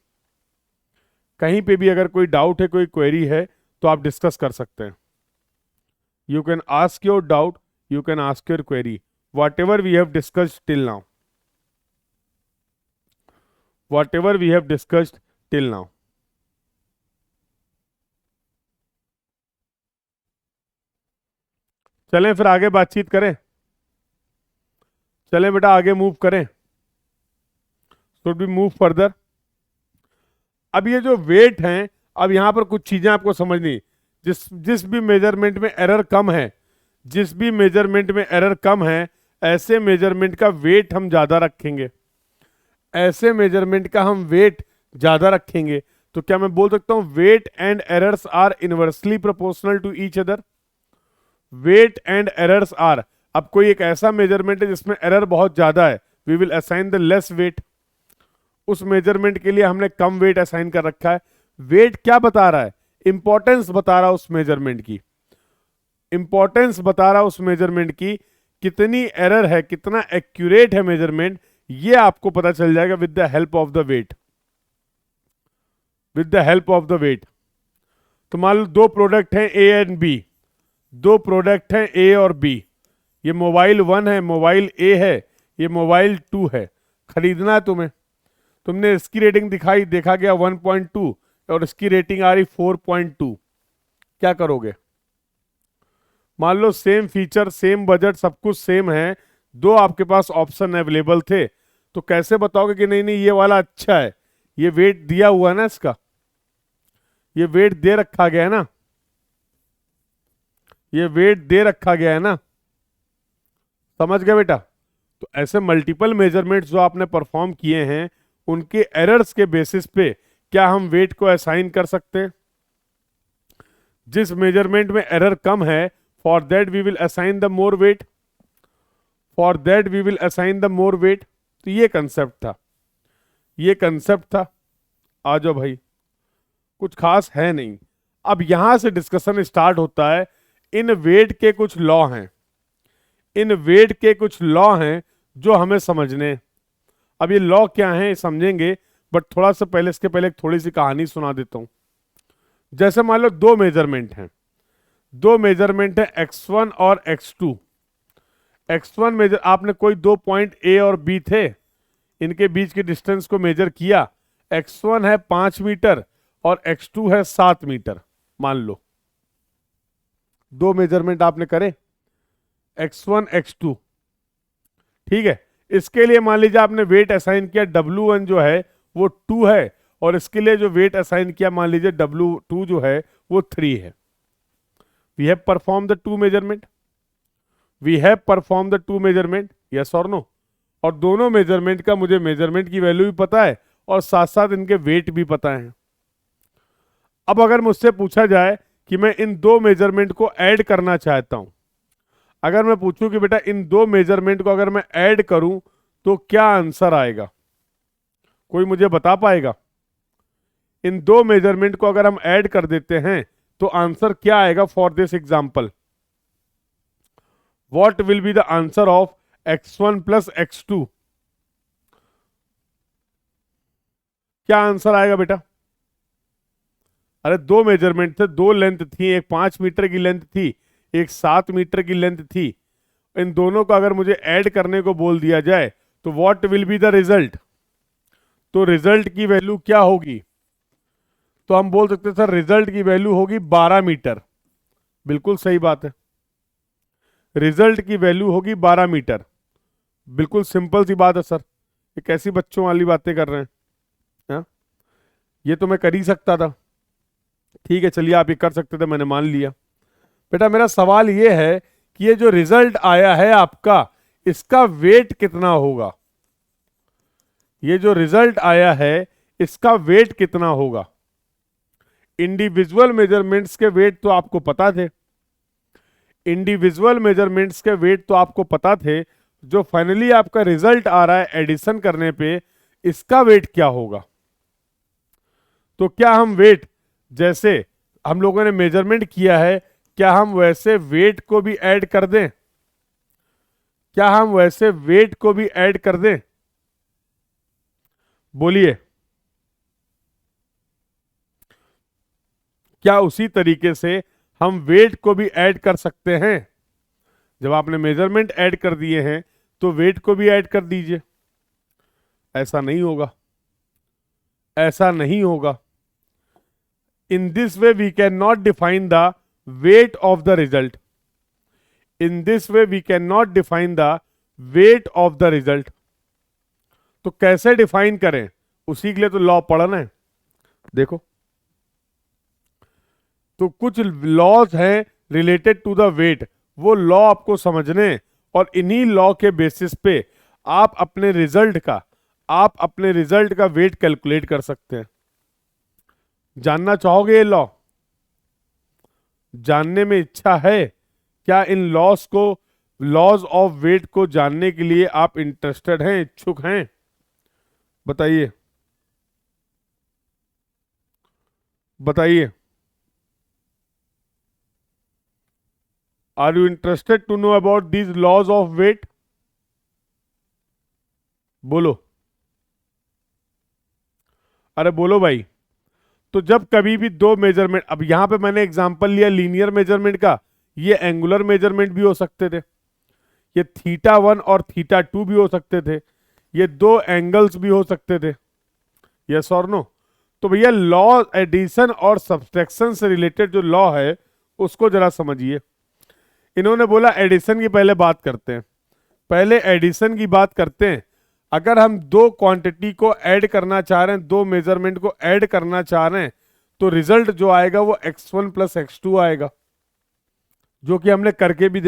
कहीं पे भी अगर कोई डाउट है, कोई क्वेरी है तो आप डिस्कस कर सकते हैं। You can ask your doubt, you can ask your query, whatever we have discussed till now, whatever we have discussed till now। चलें फिर आगे बातचीत करें, चलें बेटा आगे मूव करें। Should be move further. अब ये जो वेट हैं, अब यहां पर कुछ चीजें आपको समझनी। जिस भी मेजरमेंट में एरर कम है, जिस भी मेजरमेंट में एरर कम है, ऐसे मेजरमेंट का वेट हम ज्यादा रखेंगे, ऐसे मेजरमेंट का हम वेट ज्यादा रखेंगे। तो क्या मैं बोल सकता हूं weight and errors are inversely proportional to each other? Weight and errors are, अब कोई एक ऐसा मेजरमेंट है जिसमें एरर बहुत ज्यादा है, we will assign the less weight. उस मेजरमेंट के लिए हमने कम वेट असाइन कर रखा है। वेट क्या बता रहा है? इंपॉर्टेंस बता रहा है उस मेजरमेंट की, इंपॉर्टेंस बता रहा है उस मेजरमेंट की, कितनी एरर है, कितना एक्यूरेट है मेजरमेंट, ये आपको पता चल जाएगा with the help of the weight, with the help of the weight. तो मान लो दो प्रोडक्ट हैं ए एंड बी, दो प्रोडक्ट हैं ए और बी। ये मोबाइल 1 है, मोबाइल ए है, ये मोबाइल 2 है। खरीदना है तुम्हें, तुमने इसकी रेटिंग दिखाई, देखा गया 1.2 और इसकी रेटिंग आ रही 4.2, क्या करोगे? मान लो सेम फीचर, सेम बजट, सब कुछ सेम है, दो आपके पास ऑप्शन अवेलेबल थे, तो कैसे बताओगे कि नहीं नहीं ये वाला अच्छा है? ये वेट दिया हुआ है ना, इसका ये वेट दे रखा गया है ना, ये वेट दे रखा गया है ना, समझ गए बेटा? तो ऐसे मल्टीपल मेजरमेंट्स जो आपने परफॉर्म किए हैं, उनके एरर्स के बेसिस पे क्या हम वेट को असाइन कर सकते हैं? जिस मेजरमेंट में एरर कम है, for that we will assign the more weight, for that we will assign the more weight. तो ये कंसेप्ट था, ये कंसेप्ट था। आ जाओ भाई, कुछ खास है नहीं। अब यहां से डिस्कशन स्टार्ट होता है। इन वेट के कुछ लॉ हैं, इन वेट के कुछ लॉ हैं जो हमें समझने। अब ये लॉ क्या हैं समझेंगे, बट थोड़ा सा पहले, इसके पहले एक थोड़ी सी कहानी सुना देता हूं। जैसे मान लो दो मेजरमेंट हैं, दो मेजरमेंट है x1 और x2। x1 मेजर, आपने कोई दो पॉइंट A और B थे, इनके बीच की डिस्टेंस को मेजर किया। x1 है 5 मीटर और x2 है 7 मीटर, मान लो दो मेजरमेंट आपने करे x1 x2, ठीक है। इसके लिए मान लीजिए आपने वेट असाइन किया W1 जो है वो 2 है, और इसके लिए जो वेट असाइन किया मान लीजिए W2 जो है वो 3 है। We have perform the two measurement, we have perform the two measurement, yes और नो? और दोनों मेजरमेंट का मुझे मेजरमेंट की वैल्यू भी पता है और साथ साथ इनके वेट भी पता है। अब अगर मुझसे पूछा जाए कि मैं इन दो मेजरमेंट को ऐड करना चाहता हूं, अगर मैं पूछूं कि बेटा इन दो मेजरमेंट को अगर मैं ऐड करूं तो क्या आंसर आएगा, कोई मुझे बता पाएगा? इन दो मेजरमेंट को अगर हम ऐड कर देते हैं तो आंसर क्या आएगा? For this example, what will be the answer of x1 plus x2? क्या आंसर आएगा बेटा? अरे दो मेजरमेंट थे, दो लेंथ थी, एक 5 मीटर की लेंथ थी, एक 7 मीटर की लेंथ थी। इन दोनों को अगर मुझे ऐड करने को बोल दिया जाए तो what will be the result? तो रिजल्ट की वैल्यू क्या होगी? तो हम बोल सकते हैं सर रिजल्ट की वैल्यू होगी 12 मीटर। बिल्कुल सही बात है, रिजल्ट की वैल्यू होगी 12 मीटर। बिल्कुल सिंपल सी बात है सर, ये कैसी बच्चों वाली बातें कर रहे हैं? हाँ? ये तो मैं कर ही सकता था। ठीक है चलिए, आप ये कर सकते थे, मैंने मान लिया। बेटा मेरा सवाल ये है कि ये जो रिजल्ट आया है आपका, इसका वेट कितना होगा? ये जो रिजल्ट आया है इसका वेट कितना होगा? इंडिविजुअल मेजरमेंट्स के वेट तो आपको पता थे, इंडिविजुअल मेजरमेंट्स के वेट तो आपको पता थे। जो फाइनली आपका रिजल्ट आ रहा है एडिशन करने पे, इसका वेट क्या होगा? तो क्या हम वेट, जैसे हम लोगों ने मेजरमेंट किया है, क्या हम वैसे वेट को भी ऐड कर दें? क्या हम वैसे वेट को भी ऐड कर दें? बोलिए, क्या उसी तरीके से हम वेट को भी ऐड कर सकते हैं? जब आपने मेजरमेंट ऐड कर दिए हैं तो वेट को भी ऐड कर दीजिए। ऐसा नहीं होगा, ऐसा नहीं होगा। In this way we can not define the weight of the result. In this way we can not define the weight of the result. तो कैसे डिफाइन करें? उसी के लिए तो लॉ पढ़ना है। देखो, तो कुछ लॉज हैं रिलेटेड टू द वेट, वो लॉ आपको समझने, और इन्हीं लॉ के बेसिस पे आप अपने रिजल्ट का वेट कैलकुलेट कर सकते हैं। जानना चाहोगे ये लॉ? जानने में इच्छा है क्या? इन लॉज ऑफ वेट को जानने के लिए आप इंटरेस्टेड हैं, इच्छुक हैं? बताइए, बताइए। Are you interested to know about these laws of weight? बोलो, अरे बोलो भाई। तो जब कभी भी दो मेजरमेंट, अब यहां पे मैंने एग्जांपल लिया लीनियर मेजरमेंट का, ये एंगुलर मेजरमेंट भी हो सकते थे, ये θ1 और θ2 भी हो सकते थे, ये दो एंगल्स भी हो सकते थे। यस और नो? तो भैया लॉ एडिशन और सब्सट्रैक्शन से रिलेटेड जो लॉ है उसको जरा समझिए। इन्होंने बोला एडिशन की पहले बात करते हैं, पहले एडिशन की बात करते हैं। अगर हम दो क्वांटिटी को ऐड करना चाह रहे हैं, दो मेजरमेंट को ऐड करना चाह रहे हैं, तो रिजल्ट जो आएगा वो x1 प्लस x2 आएगा, जो कि हमने करके भी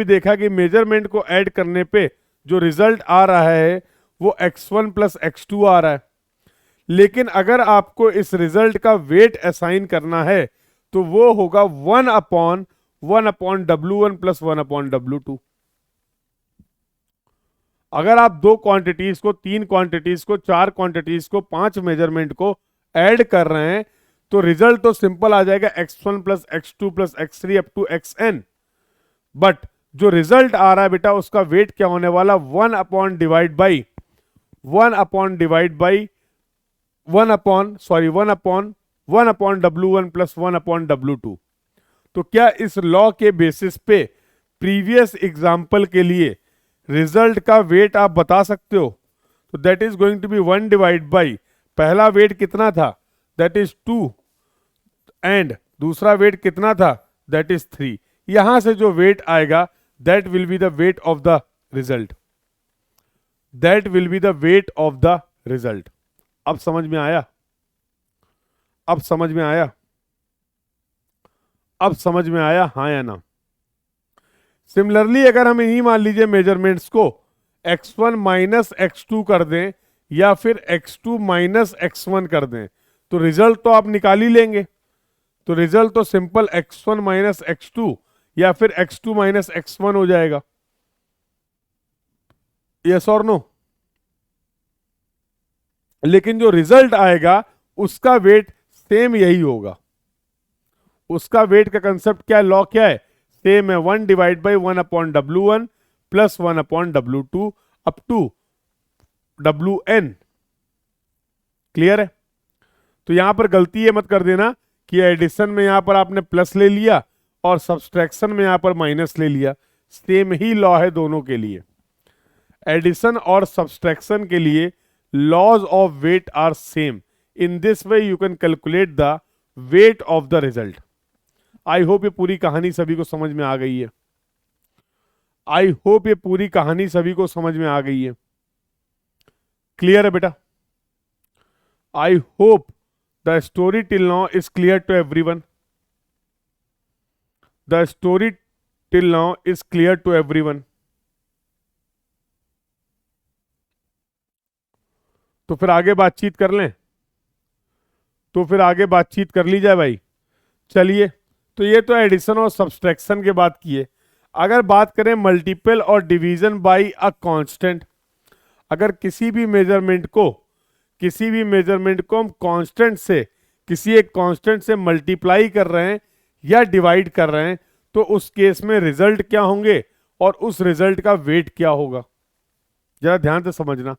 देखा, कि मेजरमेंट को ऐड करने पे जो रिजल्ट आ रहा है वो x1 प्लस x2 आ रहा है। लेकिन अगर आपको इस रिजल्ट का वेट असाइन करना है तो वो होगा 1/1 W1 प्लस 1/W2। अगर आप दो क्वांटिटीज को, तीन क्वांटिटीज को, चार क्वांटिटीज को, पांच मेजरमेंट को ऐड कर रहे हैं तो रिजल्ट तो सिंपल आ जाएगा x1 plus x2 plus x3 up to xn। But जो रिजल्ट आ रहा है बेटा उसका वेट क्या होने वाला? 1/W1 plus 1/W2। तो क्या इस लॉ के बेसिस पे प्रीवियस एग्जाम्पल के लिए रिजल्ट का वेट आप बता सकते हो? तो that is going to be 1/, पहला वेट कितना था? दैट इज 2, एंड दूसरा वेट कितना था? That is 3। यहां से जो वेट आएगा that will be the weight of the result, that will be the weight of the result. अब समझ में आया? अब समझ में आया? अब समझ में आया, हाँ या ना? सिमिलरली अगर हम यही मान लीजिए मेजरमेंट्स को x1 माइनस x2 कर दें या फिर x2 माइनस x1 कर दें, तो रिजल्ट तो आप निकाल ही लेंगे। तो रिजल्ट तो सिंपल x1 माइनस x2 या फिर x2 माइनस x1 हो जाएगा। यस और नो? लेकिन जो रिजल्ट आएगा उसका वेट सेम यही होगा। उसका वेट का कंसेप्ट क्या है, लॉ क्या है? सेम है, 1/1/W1 plus 1/W2 up to WN। Clear है? तो यहां पर गलती ये मत कर देना कि एडिशन में यहां पर आपने प्लस ले लिया और सब्सट्रैक्शन में यहां पर माइनस ले लिया। सेम ही लॉ है दोनों के लिए। एडिशन और सब्सट्रैक्शन के लिए laws of weight are same. In this way you can calculate the weight of the result. I hope ये पूरी कहानी सभी को समझ में आ गई है। आई होप ये पूरी कहानी सभी को समझ में आ गई है। क्लियर है बेटा? I hope the story till now is clear to everyone. The story till now is clear to everyone. तो फिर आगे बातचीत कर लें, तो फिर आगे बातचीत कर ली जाए भाई। चलिए, तो ये तो एडिशन और सब्सट्रैक्शन के बात किए। अगर बात करें मल्टीपल और डिवीजन बाय अ कांस्टेंट, अगर किसी भी मेजरमेंट को हम कांस्टेंट से, किसी एक कांस्टेंट से मल्टीप्लाई कर रहे हैं या डिवाइड कर रहे हैं, तो उस केस में रिजल्ट क्या होंगे और उस रिजल्ट का वेट क्या होगा, जरा ध्यान से समझना।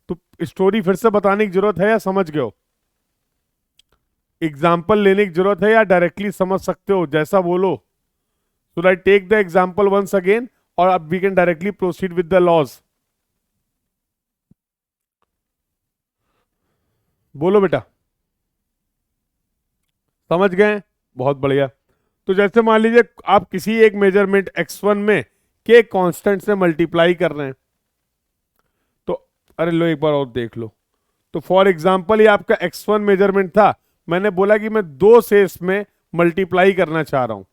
तो स्टोरी फिर से बताने की जरूरत है या समझ गए हो? एग्जाम्पल लेने की जरूरत है या डायरेक्टली समझ सकते हो, जैसा बोलो। Should I take the example once again और अब we can directly proceed with the laws? बोलो बेटा, समझ गए? बहुत बढ़िया। तो जैसे मान लीजिए आप किसी एक मेजरमेंट x1 में के कांस्टेंट से मल्टीप्लाई कर रहे हैं, तो अरे लो एक बार और देख लो। तो फॉर एग्जांपल ये आपका x1 मेजरमेंट था, मैंने बोला कि मैं 2 से इसमें मल्टीप्लाई करना चाह रहा हूं,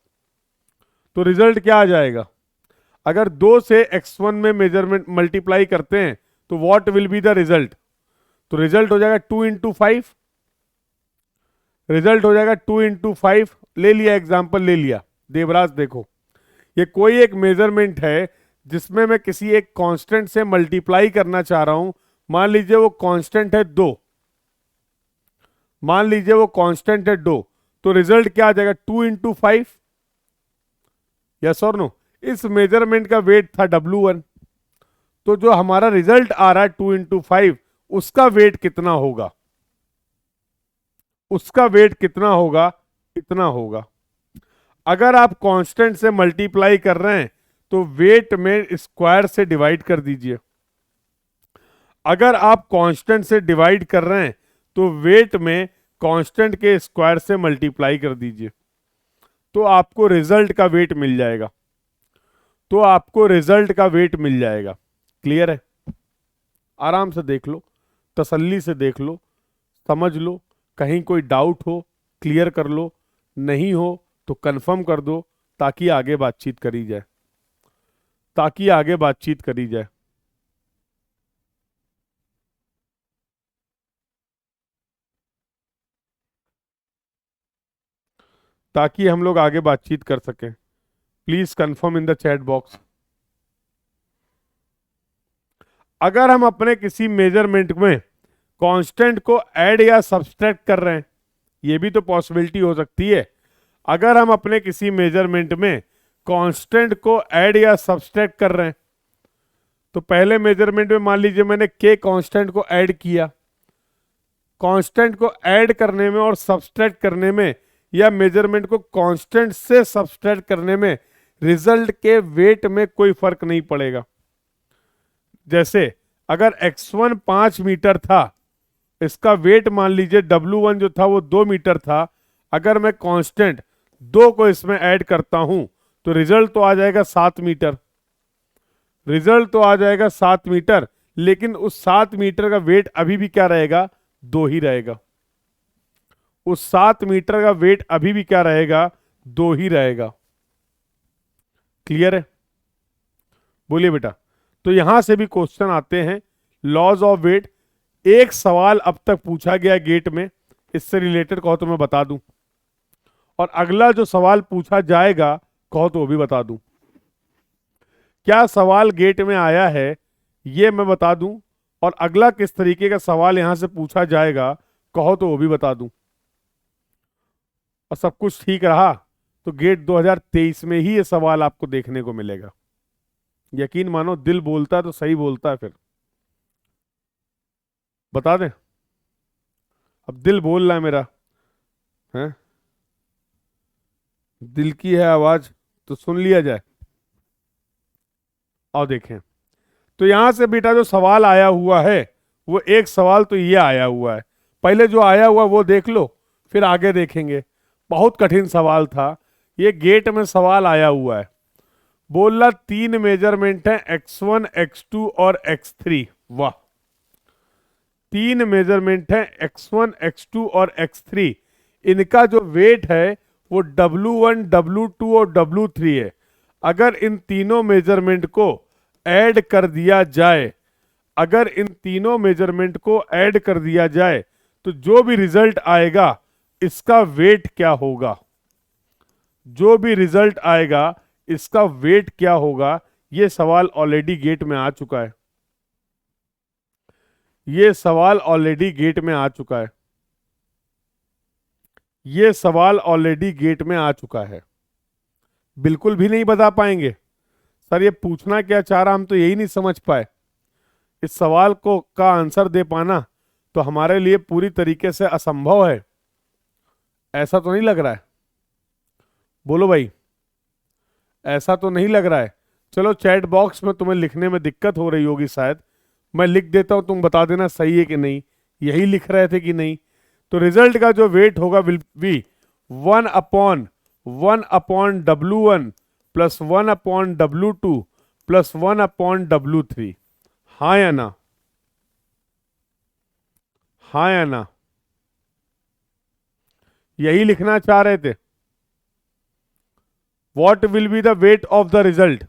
तो रिजल्ट क्या आ जाएगा? अगर 2 से x1 में मेजरमेंट मल्टीप्लाई करते हैं तो what will be the result? तो रिजल्ट हो जाएगा 2 × 5। रिजल्ट हो जाएगा 2 × 5। ले लिया एग्जाम्पल, ले लिया। देवराज देखो, ये कोई एक मेजरमेंट है जिसमें मैं किसी एक कांस्टेंट से मल्टीप्लाई करना चाह रहा हूं। मान लीजिए वो कांस्टेंट है 2, मान लीजिए वो कांस्टेंट है 2, तो रिजल्ट क्या आ जाएगा? 2 × 5। यस और नो? इस मेजरमेंट का वेट था W1, तो जो हमारा रिजल्ट आ रहा है 2 × 5, उसका वेट कितना होगा? उसका वेट कितना होगा? इतना होगा। अगर आप कांस्टेंट से मल्टीप्लाई कर रहे हैं तो वेट में स्क्वायर से डिवाइड कर दीजिए। अगर आप कांस्टेंट से डिवाइड कर रहे हैं तो वेट में कांस्टेंट के स्क्वायर से मल्टीप्लाई कर दीजिए, तो आपको रिजल्ट का वेट मिल जाएगा। तो आपको रिजल्ट का वेट मिल जाएगा। क्लियर है? आराम से देख लो, तसल्ली से देख लो, समझ लो। कहीं कोई डाउट हो क्लियर कर लो, नहीं हो तो कंफर्म कर दो, ताकि आगे बातचीत करी जाए, ताकि आगे बातचीत करी जाए। ताकि हम लोग आगे बातचीत कर सकें। Please confirm in the chat box. अगर हम अपने किसी मेजरमेंट में कांस्टेंट को ऐड या सब्सट्रैक्ट कर रहे हैं, ये भी तो पॉसिबिलिटी हो सकती है। अगर हम अपने किसी मेजरमेंट में कांस्टेंट को ऐड या सब्सट्रैक्ट कर रहे हैं, तो पहले मेजरमेंट में मान लीजिए मैंने के कांस्टेंट को ऐड किया। कांस्टेंट को ऐड करने में और सब्सट्रैक्ट करने में, या मेजरमेंट को कांस्टेंट से सब्सट्रैक्ट करने में, रिजल्ट के वेट में कोई फर्क नहीं पड़ेगा। जैसे अगर x1 5 मीटर था, इसका वेट मान लीजिए W1 जो था वो 2 मीटर था। अगर मैं कांस्टेंट 2 को इसमें ऐड करता हूं तो रिजल्ट तो आ जाएगा 7 मीटर। रिजल्ट तो आ जाएगा 7 मीटर, लेकिन उस 7 मीटर का वेट अभी भी क्या रहेगा? 2 ही रहेगा। उस 7 मीटर का वेट अभी भी क्या रहेगा? 2 ही रहेगा। क्लियर है? बोलिए बेटा। तो यहां से भी क्वेश्चन आते हैं लॉज ऑफ वेट। एक सवाल अब तक पूछा गया गेट में, इससे रिलेटेड कहो तो मैं बता दूं, और अगला जो सवाल पूछा जाएगा कहो तो वो भी बता दूं। क्या सवाल गेट में आया है ये मैं बता दूं, और अगला किस तरीके का सवाल यहां से पूछा जाएगा कहो तो वो भी बता दूं। और सब कुछ ठीक रहा तो गेट 2023 में ही ये सवाल आपको देखने को मिलेगा। यकीन मानो, दिल बोलता है तो सही बोलता है। फिर बता दें, अब दिल बोल रहा है मेरा, है दिल की है आवाज, तो सुन लिया जाए। और देखें, तो यहां से बेटा जो सवाल आया हुआ है वो एक सवाल तो ये आया हुआ है, पहले जो आया हुआ वो देख लो, फिर आगे देखेंगे। बहुत कठिन सवाल था ये, गेट में सवाल आया हुआ है। बोल रहा 3 मेजरमेंट है x1 x2 और x3। वाह, 3 मेजरमेंट है x1 x2 और x3। इनका जो वेट है वो W1 W2 और W3 है। अगर इन तीनों मेजरमेंट को ऐड कर दिया जाए, अगर इन तीनों मेजरमेंट को ऐड कर दिया जाए तो जो भी रिजल्ट आएगा इसका वेट क्या होगा, जो भी रिजल्ट आएगा इसका वेट क्या होगा। ये सवाल ऑलरेडी गेट में आ चुका है, ये सवाल ऑलरेडी गेट में आ चुका है, ये सवाल ऑलरेडी गेट में आ चुका है। बिल्कुल भी नहीं बता पाएंगे सर, ये पूछना क्या चाह रहा, हम तो यही नहीं समझ पाए। इस सवाल को का आंसर दे पाना तो हमारे लिए पूरी तरीके से असंभव है। ऐसा तो नहीं लग रहा है, बोलो भाई, ऐसा तो नहीं लग रहा है। चलो चैट बॉक्स में तुम्हें लिखने में दिक्कत हो रही होगी शायद, मैं लिख देता हूं, तुम बता देना सही है कि नहीं, यही लिख रहे थे कि नहीं। तो रिजल्ट का जो वेट होगा will be 1/1 W1 plus 1/W2 plus 1/W3। हाँ या ना, हाँ या ना, यही लिखना चाह रहे थे। What will be the weight of the result?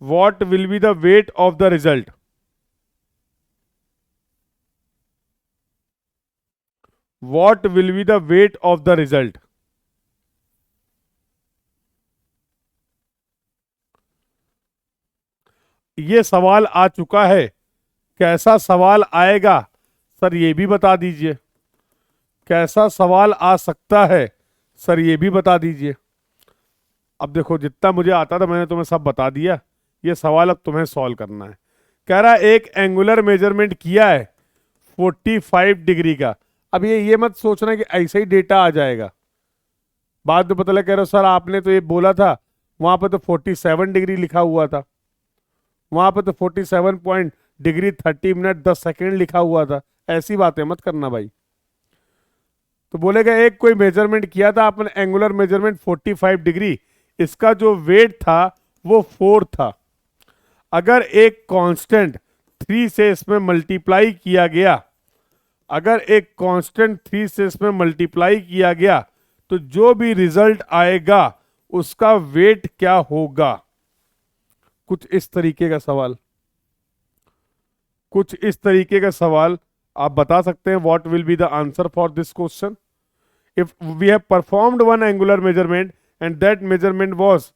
What will be the weight of the result? What will be the weight of the result? ये सवाल आ चुका है, कैसा सवाल आएगा सर ये भी बता दीजिए, कैसा सवाल आ सकता है सर ये भी बता दीजिए। अब देखो जितना मुझे आता था मैंने तुम्हें सब बता दिया, ये सवाल अब तुम्हें सॉल्व करना है। कह रहा है एक एंगुलर मेजरमेंट किया है 45 डिग्री का। अब ये मत सोचना कि ऐसे ही डेटा आ जाएगा, बाद में पता लगा कह रहे हो सर आपने तो ये बोला था, वहां पर तो 47 डिग्री लिखा हुआ था, वहां पर तो 47 पॉइंट डिग्री 30 मिनट 10 सेकेंड लिखा हुआ था। ऐसी बातें मत करना भाई। तो बोलेगा एक कोई मेजरमेंट किया था आपने, एंगुलर मेजरमेंट 45 डिग्री, इसका जो वेट था वो 4 था। अगर एक कांस्टेंट 3 से इसमें मल्टीप्लाई किया गया, अगर एक कांस्टेंट 3 से इसमें मल्टीप्लाई किया गया तो जो भी रिजल्ट आएगा उसका वेट क्या होगा। कुछ इस तरीके का सवाल, कुछ इस तरीके का सवाल आप बता सकते हैं। What will be the answer for this question? If we have performed one angular measurement and that measurement was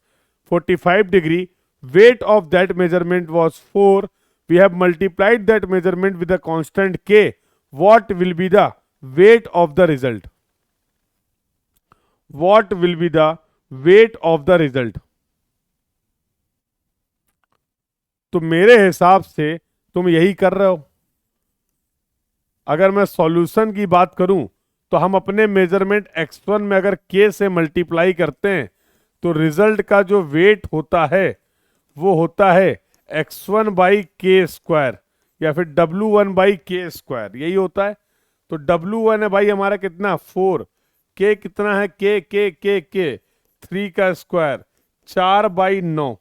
45 degree, weight of that measurement was 4, we have multiplied that measurement with a constant k, what will be the weight of the result? What will be the weight of the result? तो मेरे हिसाब से तुम यही कर रहे हो। अगर मैं सॉल्यूशन की बात करूं तो हम अपने मेजरमेंट x1 में अगर k से मल्टीप्लाई करते हैं तो रिजल्ट का जो वेट होता है वो होता है x1 बाई के स्क्वायर या फिर W1 बाई के स्क्वायर, यही होता है। तो W1 है भाई हमारा कितना 4, k कितना है k 3 का स्क्वायर 4/9।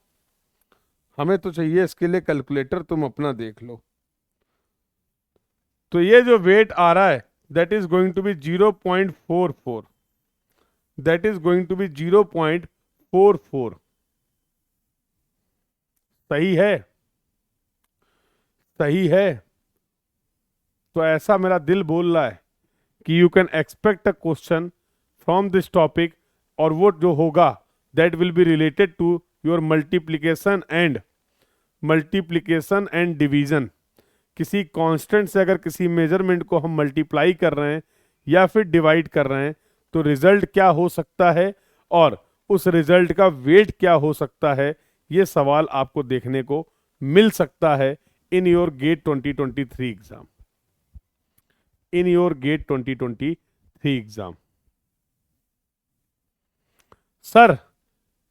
हमें तो चाहिए इसके लिए कैलकुलेटर, तुम अपना देख लो। तो ये जो वेट आ रहा है that is going to be 0.44, that is going to be 0.44। सही है, सही है। तो ऐसा मेरा दिल बोल रहा है कि you can expect a question from this topic, और वो जो होगा that will be related to your multiplication and division. किसी कांस्टेंट से अगर किसी मेजरमेंट को हम मल्टीप्लाई कर रहे हैं या फिर डिवाइड कर रहे हैं तो रिजल्ट क्या हो सकता है और उस रिजल्ट का वेट क्या हो सकता है, ये सवाल आपको देखने को मिल सकता है in your GATE 2023 exam, in your GATE 2023 exam. Sir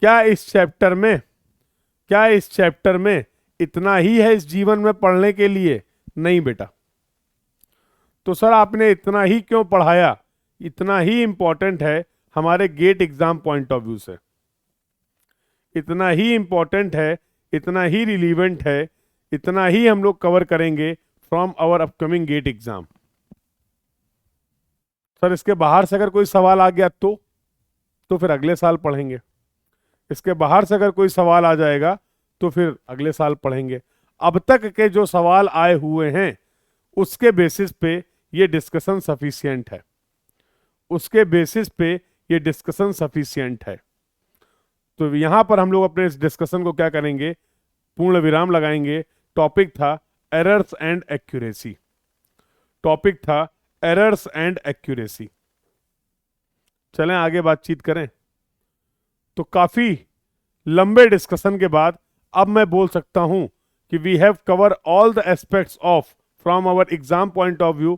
क्या इस चैप्टर में इतना ही है इस जीवन में पढ़ने के लिए? नहीं बेटा। तो सर आपने इतना ही क्यों पढ़ाया? इतना ही इंपॉर्टेंट है हमारे GATE exam point of view से, इतना ही इंपॉर्टेंट है, इतना ही रिलीवेंट है, इतना ही हम लोग कवर करेंगे from our upcoming GATE exam. Sir इसके बाहर से अगर कोई सवाल आ गया तो फिर अगले साल पढ़ेंगे। इसके बाहर से अगर कोई सवाल आ जाएगा तो फिर अगले साल पढ़ेंगे। अब तक के जो सवाल आए हुए हैं उसके बेसिस पे ये डिस्कशन सफिशिएंट है, उसके बेसिस पे ये डिस्कशन सफिशिएंट है। तो यहां पर हम लोग अपने इस डिस्कशन को क्या करेंगे, पूर्ण विराम लगाएंगे। टॉपिक था एरर्स एंड एक्यूरेसी, टॉपिक था एरर्स एंड एक्यूरेसी। चलें आगे बातचीत करें। तो काफी लंबे डिस्कशन के बाद अब मैं बोल सकता हूं कि we have cover all the aspects of, from our exam point of view,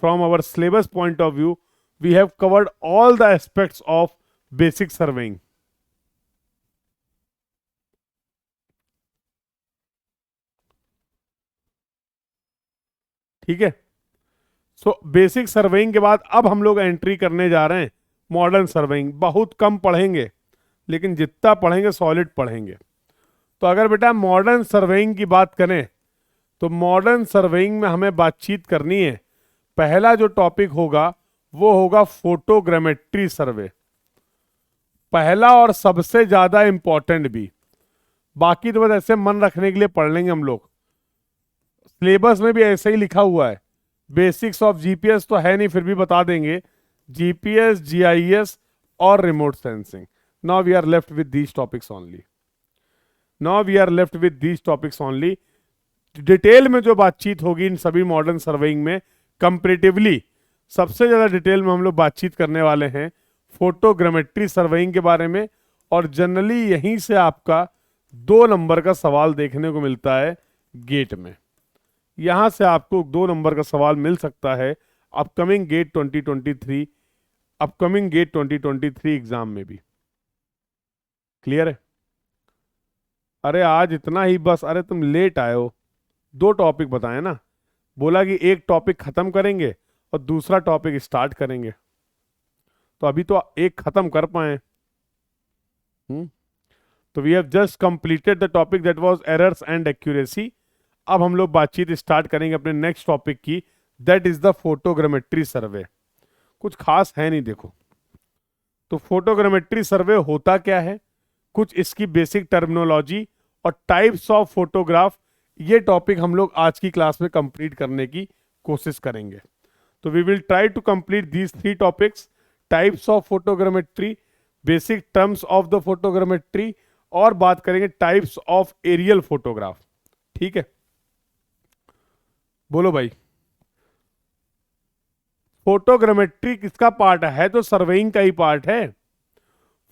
from our syllabus point of view, we have covered all the aspects of basic surveying. ठीक है। सो बेसिक सर्वेइंग के बाद अब हम लोग entry करने जा रहे हैं मॉडर्न सर्वेइंग। बहुत कम पढ़ेंगे लेकिन जितना पढ़ेंगे सॉलिड पढ़ेंगे। तो अगर बेटा मॉडर्न सर्वेइंग की बात करें तो मॉडर्न सर्वेइंग में हमें बातचीत करनी है। पहला जो टॉपिक होगा वो होगा फोटोग्रामेट्री सर्वे, पहला और सबसे ज्यादा इंपॉर्टेंट भी। बाकी तो बस ऐसे मन रखने के लिए पढ़ लेंगे हम लोग, सिलेबस में भी ऐसे ही लिखा हुआ है। बेसिक्स ऑफ जीपीएस तो है नहीं, फिर भी बता देंगे, जीपीएस, जीआईएस और remote sensing. Now we are left with these topics only, now we are left with these topics only. Detail में जो बातचीत होगी इन सभी मॉडर्न सर्वेइंग में, कंपैरेटिवली सबसे ज्यादा डिटेल में हम लोग बातचीत करने वाले हैं फोटोग्रामेट्री सर्वेइंग के बारे में। और जनरली यहीं से आपका 2 नंबर का सवाल देखने को मिलता है गेट में, यहां से आपको 2 नंबर का सवाल मिल सकता है upcoming GATE 2023, upcoming GATE 2023 exam में भी। क्लियर है? अरे आज इतना ही बस, अरे तुम लेट आए हो। 2 टॉपिक बताए ना, बोला कि एक टॉपिक खत्म करेंगे और दूसरा टॉपिक स्टार्ट करेंगे, तो अभी तो एक खत्म कर पाए। तो we have just completed the topic that was errors and accuracy. अब हम लोग बातचीत स्टार्ट करेंगे अपने नेक्स्ट टॉपिक की, that is the photogrammetry survey. कुछ खास है नहीं देखो। तो फोटोग्रामेट्री सर्वे होता क्या है, कुछ इसकी बेसिक टर्मिनोलॉजी और टाइप्स ऑफ फोटोग्राफ, ये टॉपिक हम लोग आज की क्लास में कंप्लीट करने की कोशिश करेंगे। तो we will try to complete these 3 topics, types of photogrammetry, basic terms of the photogrammetry, और बात करेंगे टाइप्स ऑफ एरियल फोटोग्राफ। ठीक है, बोलो भाई। फोटोग्रामेट्री किसका पार्ट है? तो सर्वेइंग का ही पार्ट है।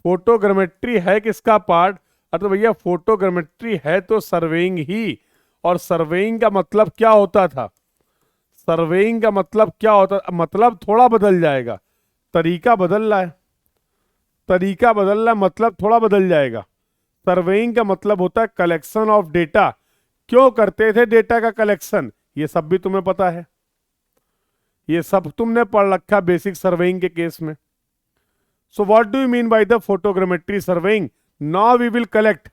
फोटोग्रामेट्री है किसका पार्ट? अरे भैया फोटोग्रामेट्री है तो सर्वेइंग ही। और सर्वेइंग का मतलब क्या होता था? सर्वेइंग का मतलब क्या होता? मतलब थोड़ा बदल जाएगा, तरीका बदल रहा है, तरीका बदल रहा है, मतलब थोड़ा बदल जाएगा। सर्वेइंग का मतलब होता है कलेक्शन ऑफ डेटा। क्यों करते थे डेटा का कलेक्शन? ये सब भी तुम्हें पता है, ये सब तुमने पढ़ रखा बेसिक सर्वेइंग के केस में। So what do you mean by the photogrammetry surveying? Now we will collect,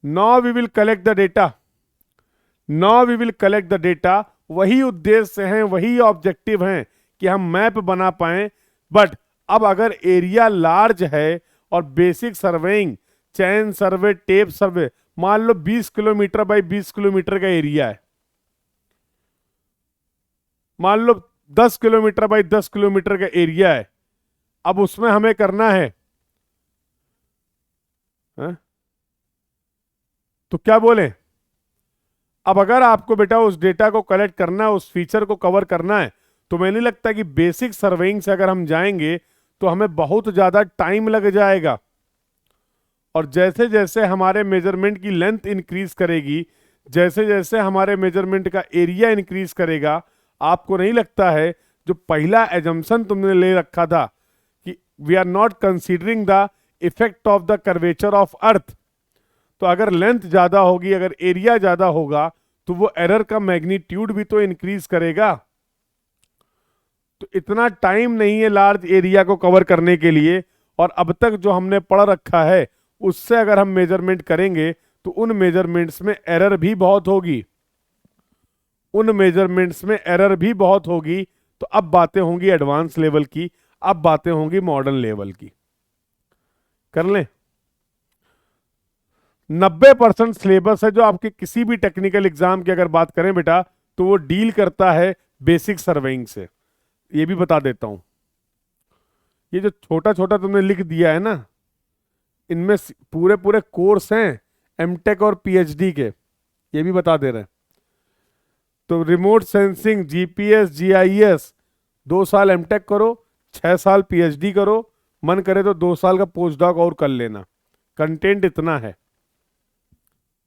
now we will collect the data, now we will collect the data. वही उद्देश्य हैं, वही ऑब्जेक्टिव हैं कि हम मैप बना पाए। बट अब अगर एरिया लार्ज है और बेसिक सर्वेइंग, चैन सर्वे, टेप सर्वे, मान लो 20 किलोमीटर बाई 20 किलोमीटर का एरिया है, मान लो 10 किलोमीटर बाई 10 किलोमीटर का एरिया है, अब उसमें हमें करना है हा? तो क्या बोले, अब अगर आपको बेटा उस डेटा को कलेक्ट करना है, उस फीचर को कवर करना है, तो मुझे नहीं लगता कि बेसिक सर्वेइंग से अगर हम जाएंगे तो हमें बहुत ज्यादा टाइम लग जाएगा। और जैसे जैसे हमारे मेजरमेंट की लेंथ इंक्रीज करेगी, जैसे जैसे हमारे मेजरमेंट का एरिया इंक्रीज करेगा, आपको नहीं लगता है जो पहला एजम्पशन तुमने ले रखा था कि we are not considering the effect of the curvature of earth, तो अगर लेंथ ज़्यादा होगी, अगर एरिया ज़्यादा होगा, तो वो एरर का मैग्नीट्यूड भी तो इंक्रीज करेगा। तो इतना टाइम नहीं है लार्ज एरिया को कवर करने के लिए, और अब तक जो हमने पढ़ रखा है उससे अगर हम मेजरमेंट करेंगे तो उन मेजरमेंट्स में एरर भी बहुत होगी, उन मेजरमेंट्स में एरर भी बहुत होगी। तो अब बातें होंगी एडवांस लेवल की, अब बातें होंगी मॉडर्न लेवल की। कर लें। 90% सिलेबस है जो आपके किसी भी टेक्निकल एग्जाम की अगर बात करें बेटा, तो वो डील करता है बेसिक सर्वेइंग से। ये भी बता देता हूं, ये जो छोटा छोटा तुमने लिख दिया है ना, इनमें पूरे पूरे कोर्स हैं एमटेक और पीएचडी के, ये भी बता दे रहे हैं। तो रिमोट सेंसिंग, जीपीएस, जीआईएस, 2 साल एमटेक करो, 6 साल पीएचडी करो, मन करे तो 2 साल का पोस्ट डॉक और कर लेना। कंटेंट इतना है,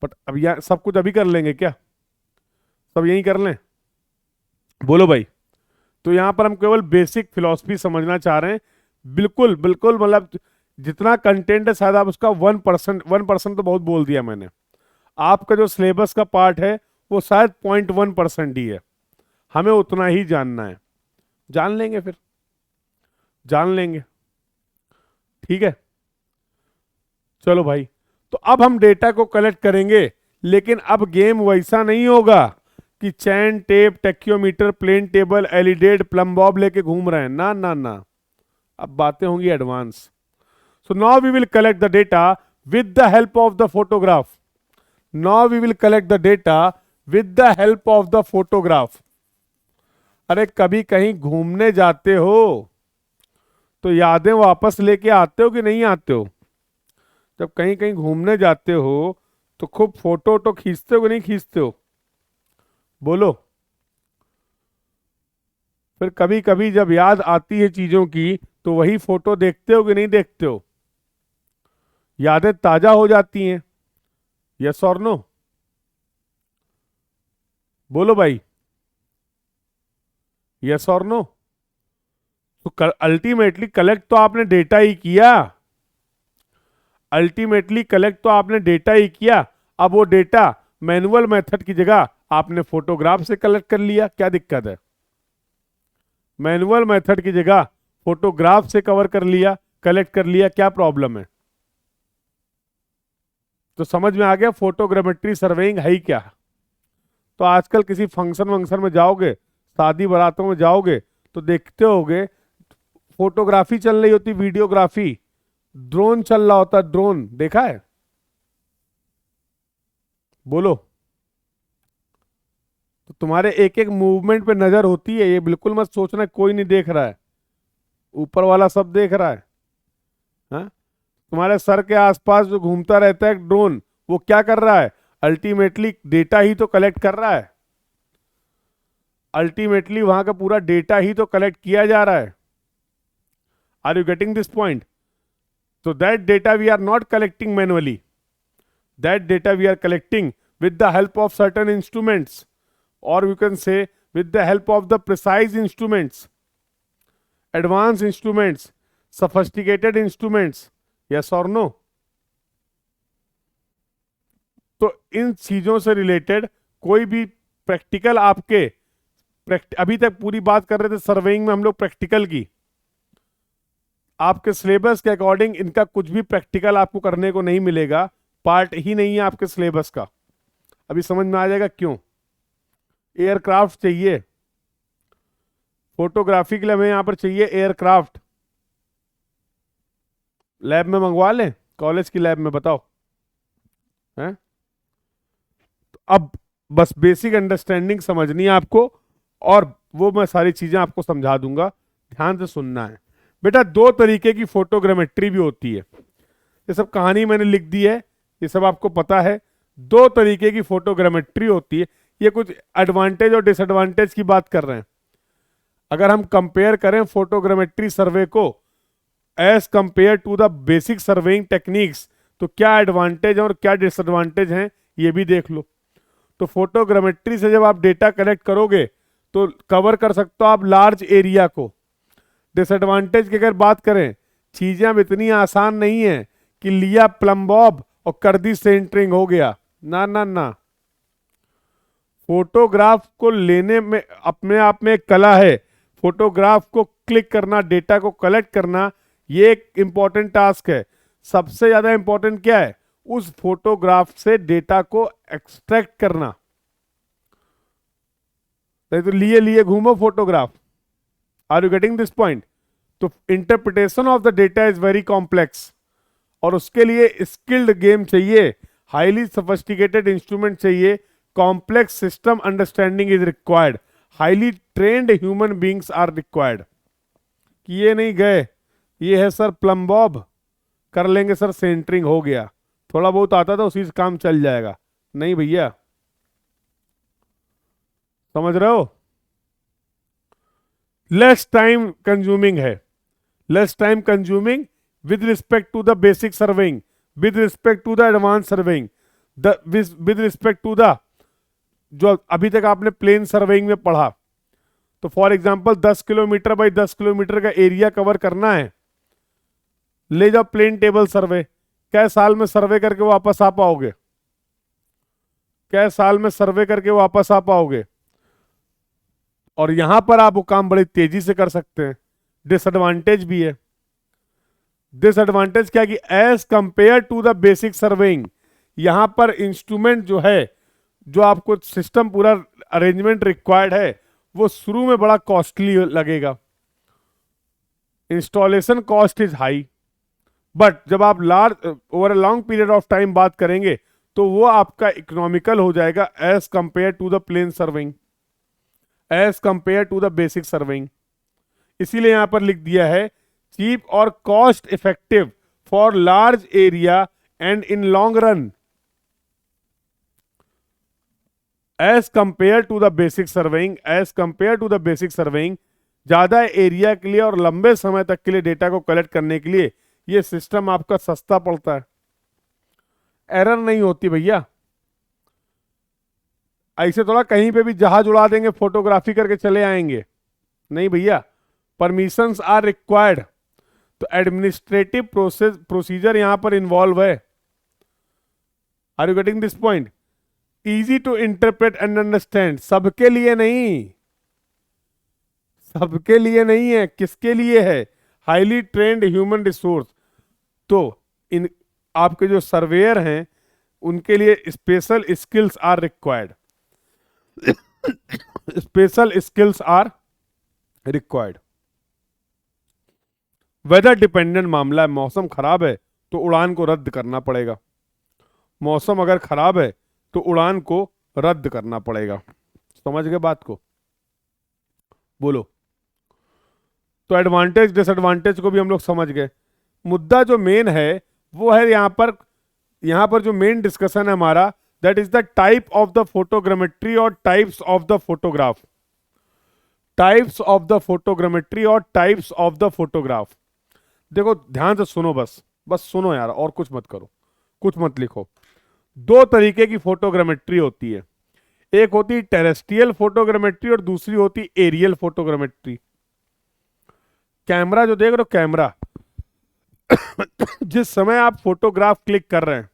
बट अब यहाँ सब कुछ अभी कर लेंगे क्या? सब यही कर लें? बोलो भाई। तो यहाँ पर हम केवल बेसिक फिलॉसफी समझना चाह रहे हैं। बिल्कुल बिल्कुल, मतलब जितना कंटेंट है शायद आप उसका 1%, 1% तो बहुत बोल दिया मैंने। आपका जो सिलेबस का पार्ट है वो शायद 0.1% ही है, हमें उतना ही जानना है। जान लेंगे, फिर जान लेंगे, ठीक है। चलो भाई, तो अब हम डेटा को कलेक्ट करेंगे, लेकिन अब गेम वैसा नहीं होगा कि chain, tape, tacheometer, plane table, alidade, plumb bob लेके घूम रहे हैं। ना ना ना, अब बातें होंगी advance. So now we will collect the data with the help of the photograph. Now we will collect the data with the help of the photograph. अरे कभी कहीं घूमने जाते हो तो यादें वापस लेके आते हो कि नहीं आते हो? जब कहीं कहीं घूमने जाते हो तो खूब फोटो तो खींचते हो कि नहीं खींचते हो? बोलो। फिर कभी कभी जब याद आती है चीजों की तो वही फोटो देखते हो कि नहीं देखते हो? यादें ताजा हो जाती हैं, यस और नो? बोलो भाई, यस और नो? तो अल्टीमेटली कलेक्ट तो आपने डेटा ही किया, अल्टीमेटली कलेक्ट तो आपने डेटा ही किया। अब वो डेटा मैनुअल मेथड की जगह आपने फोटोग्राफ से कलेक्ट कर लिया, क्या दिक्कत है? मैनुअल मेथड की जगह फोटोग्राफ से कवर कर लिया, कलेक्ट कर लिया, क्या प्रॉब्लम है? तो समझ में आ गया फोटोग्रामेट्री सर्वेइंग है ही क्या। तो आजकल किसी फंक्शन वंक्शन में जाओगे, शादी बारातों में जाओगे, तो देखते होगे फोटोग्राफी चल रही होती, वीडियोग्राफी, ड्रोन चल रहा होता, ड्रोन देखा है? बोलो। तो तुम्हारे एक एक मूवमेंट पे नजर होती है, ये बिल्कुल मत सोचना कोई नहीं देख रहा है, ऊपर वाला सब देख रहा है। हाँ? तुम्हारे सर के आसपास जो घूमता रहता है ड्रोन, वो क्या कर रहा है? अल्टीमेटली डेटा ही तो कलेक्ट कर रहा है, अल्टीमेटली वहां का पूरा डेटा ही तो कलेक्ट किया जा रहा है। Are you getting this point? So that data we are not collecting manually. That data we are collecting with the help of certain instruments, or you can say with the help of the precise instruments, advanced instruments, sophisticated instruments. Yes or no? तो इन चीजों से related कोई भी practical आपके अभी तक पूरी बात कर रहे थे सर्वेइंग में हम लोग प्रैक्टिकल की, आपके सिलेबस के अकॉर्डिंग इनका कुछ भी प्रैक्टिकल आपको करने को नहीं मिलेगा, पार्ट ही नहीं है आपके सिलेबस का। अभी समझ में आ जाएगा क्यों। एयरक्राफ्ट चाहिए, फोटोग्राफी के लिए हमें यहां पर चाहिए एयरक्राफ्ट। लैब में मंगवा लें, कॉलेज की लैब में, बताओ हैं? तो अब बस बेसिक अंडरस्टैंडिंग समझनी है आपको, और वो मैं सारी चीजें आपको समझा दूंगा, ध्यान से सुनना है। बेटा 2 तरीके की फोटोग्रामेट्री भी होती है, ये सब कहानी मैंने लिख दी है, ये सब आपको पता है। 2 तरीके की फोटोग्रामेट्री होती है, ये कुछ एडवांटेज और डिसएडवांटेज की बात कर रहे हैं। अगर हम कंपेयर करें फोटोग्रामेट्री सर्वे को as compare to the basic surveying techniques, तो क्या एडवांटेज और क्या डिसएडवांटेज हैं ये भी देख लो। तो फोटोग्रामेट्री से जब आप डेटा कलेक्ट करोगे तो कवर कर सकते हो आप लार्ज एरिया को। डिसएडवांटेज की अगर बात करें, चीजें अब इतनी आसान नहीं है कि लिया प्लम बॉब और कर दी सेंटरिंग, हो गया? ना ना ना, फोटोग्राफ को लेने में अपने आप में एक कला है। फोटोग्राफ को क्लिक करना, डेटा को कलेक्ट करना, ये एक इंपॉर्टेंट टास्क है। सबसे ज्यादा इंपॉर्टेंट क्या है? उस फोटोग्राफ से डेटा को एक्सट्रैक्ट करना। नहीं तो लिए लिए घूमो photograph. Are you getting this point? तो interpretation of the data is very complex, और उसके लिए स्किल्ड गेम चाहिए, हाईली सोफिस्टिकेटेड इंस्ट्रूमेंट चाहिए, complex system understanding is required, highly trained human beings are required. कि ये नहीं गए, ये है सर प्लम्बॉब, कर लेंगे सर सेंटरिंग, हो गया, थोड़ा बहुत आता था उसी से काम चल जाएगा। नहीं भैया, समझ रहे हो? लेस टाइम कंज्यूमिंग है, less time consuming with respect to the basic surveying, with respect to the advanced surveying, with respect to the जो अभी तक आपने प्लेन सर्वेइंग में पढ़ा। तो for example 10 kilometre by 10 kilometre का एरिया कवर करना है, ले जाओ प्लेन टेबल सर्वे, क्या साल में सर्वे करके वापस आ पाओगे? क्या साल में सर्वे करके वापस आ पाओगे? और यहां पर आप वो काम बड़ी तेजी से कर सकते हैं। डिसएडवांटेज भी है। डिसएडवांटेज क्या कि as compare to the basic surveying, यहां पर इंस्ट्रूमेंट जो है, जो आपको सिस्टम पूरा अरेंजमेंट रिक्वायर्ड है, वो शुरू में बड़ा कॉस्टली लगेगा। Installation cost is high, but जब आप large over a long period of time बात करेंगे तो वो आपका इकोनॉमिकल हो जाएगा as compare to the plane surveying, as compare to the basic surveying. इसीलिए यहां पर लिख दिया है चीप और cost effective for large area and in long run, as compare to the basic surveying, as compare to the basic surveying. ज्यादा area के लिए और लंबे समय तक के लिए डेटा को कलेक्ट करने के लिए ये सिस्टम आपका सस्ता पड़ता है। एरर नहीं होती भैया, ऐसे थोड़ा कहीं पे भी जहाज उड़ा देंगे फोटोग्राफी करके चले आएंगे, नहीं भैया, परमिशंस आर रिक्वायर्ड। तो एडमिनिस्ट्रेटिव प्रोसीजर यहां पर इन्वॉल्व है। Are you getting this point? Easy to interpret and understand, सबके लिए नहीं, सबके लिए नहीं है। किसके लिए है? Highly trained human resource. तो इन आपके जो सर्वेयर हैं उनके लिए special skills are required, special skills are required. Weather dependent मामला है, मौसम खराब है तो उड़ान को रद्द करना पड़ेगा। मौसम अगर खराब है तो उड़ान को रद्द करना पड़ेगा। समझ गए बात को? बोलो। तो एडवांटेज डिसएडवांटेज को भी हम लोग समझ गए। मुद्दा जो मेन है वो है यहां पर जो मेन डिस्कशन है हमारा, that is the type of the photogrammetry और types of the photograph, types of the photogrammetry और टाइप्स ऑफ द फोटोग्राफ। देखो ध्यान से सुनो, बस सुनो यार, और कुछ मत करो, कुछ मत लिखो। दो तरीके की फोटोग्रामेट्री होती है, एक होती है टेरेस्ट्रियल फोटोग्रामेट्री और दूसरी होती है एरियल फोटोग्रामेट्री। कैमरा जो देख रहे हो, कैमरा जिस समय आप फोटोग्राफ क्लिक कर रहे हैं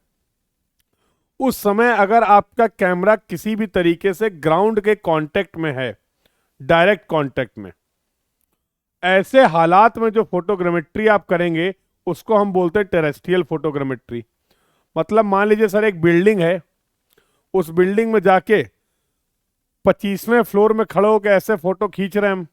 उस समय अगर आपका कैमरा किसी भी तरीके से ग्राउंड के कांटेक्ट में है, डायरेक्ट कांटेक्ट में, ऐसे हालात में जो फोटोग्रामेट्री आप करेंगे उसको हम बोलते हैं टेरेस्ट्रियल फोटोग्रामेट्री। मतलब मान लीजिए सर एक बिल्डिंग है, उस बिल्डिंग में जाके 25वें फ्लोर में खड़े होकर ऐसे फोटो खींच रहे हैं हम,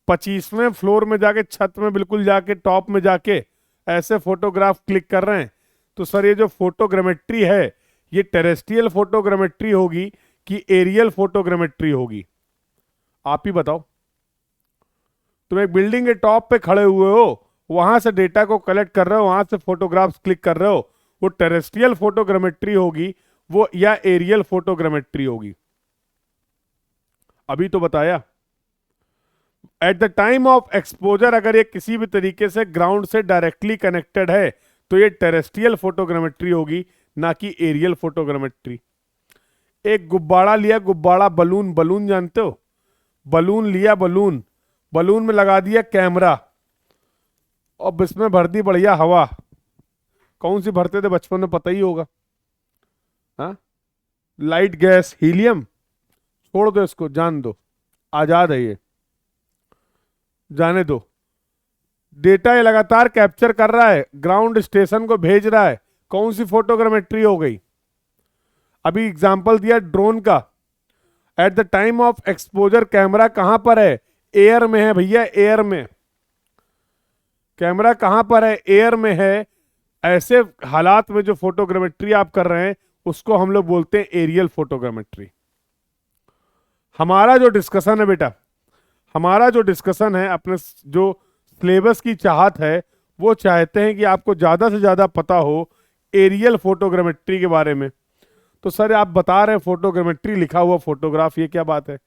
25वें फ्लोर में जाके छत में बिल्कुल जाके टॉप में जाके ऐसे फोटोग्राफ क्लिक कर रहे हैं, तो सर ये जो फोटोग्रामेट्री है ये टेरेस्ट्रियल फोटोग्रामेट्री होगी कि एरियल फोटोग्रामेट्री होगी? आप ही बताओ। तुम एक बिल्डिंग के टॉप पे खड़े हुए हो, वहां से डेटा को कलेक्ट कर रहे हो, वहां से फोटोग्राफ्स क्लिक कर रहे हो, वो टेरेस्ट्रियल फोटोग्रामेट्री होगी वो या एरियल फोटोग्रामेट्री होगी? अभी तो बताया। At the time of exposure अगर ये किसी भी तरीके से ग्राउंड से डायरेक्टली कनेक्टेड है तो ये टेरेस्ट्रियल फोटोग्रामेट्री होगी, ना कि एरियल फोटोग्रामेट्री। एक गुब्बारा लिया, गुब्बारा, बलून, बलून जानते हो, बलून लिया, बलून, बलून में लगा दिया कैमरा और इसमें भर दी बढ़िया हवा, कौन सी भरते थे बचपन में, पता ही होगा। हाँ, लाइट गैस हीलियम, छोड़ दो इसको, जान दो, आजाद है ये, जाने दो। डेटा ये लगातार कैप्चर कर रहा है, ग्राउंड स्टेशन को भेज रहा है, कौन सी फोटोग्रामेट्री हो गई। अभी एग्जांपल दिया ड्रोन का। At the time of exposure camera कहां पर है, एयर में है भैया, एयर में। कैमरा कहां पर है, एयर में है। ऐसे हालात में जो फोटोग्रामेट्री आप कर रहे हैं उसको हम लोग बोलते हैं एरियल फोटोग्रामेट्री। हमारा जो डिस्कशन है बेटा, हमारा जो डिस्कशन है, अपने जो सिलेबस की चाहत है, वो चाहते हैं कि आपको ज्यादा से ज्यादा पता हो एरियल फोटोग्रामेट्री के बारे में। तो सर आप बता रहे हैं फोटोग्रामेट्री लिखा हुआ फोटोग्राफ, ये क्या बात है।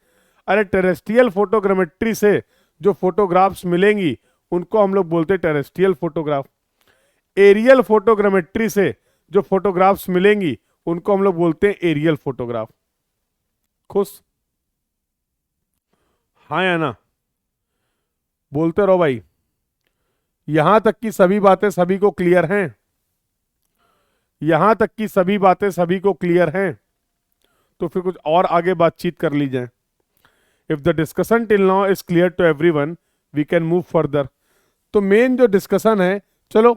अरे टेरेस्ट्रियल फोटोग्रामेट्री से जो फोटोग्राफ्स मिलेंगी उनको हम लोग बोलते हैं टेरेस्ट्रियल फोटोग्राफ। एरियल फोटोग्रामेट्री से जो फोटोग्राफ्स मिलेंगी उनको हम लोग बोलते हैं एरियल फोटोग्राफ। खुश, हाँ या ना, बोलते रहो भाई। यहां तक की सभी बातें सभी को क्लियर हैं, यहां तक की सभी बातें सभी को क्लियर हैं। तो फिर कुछ और आगे बातचीत कर ली जाए। If the discussion till now is clear to everyone we can move further. तो मेन जो डिस्कशन है, चलो,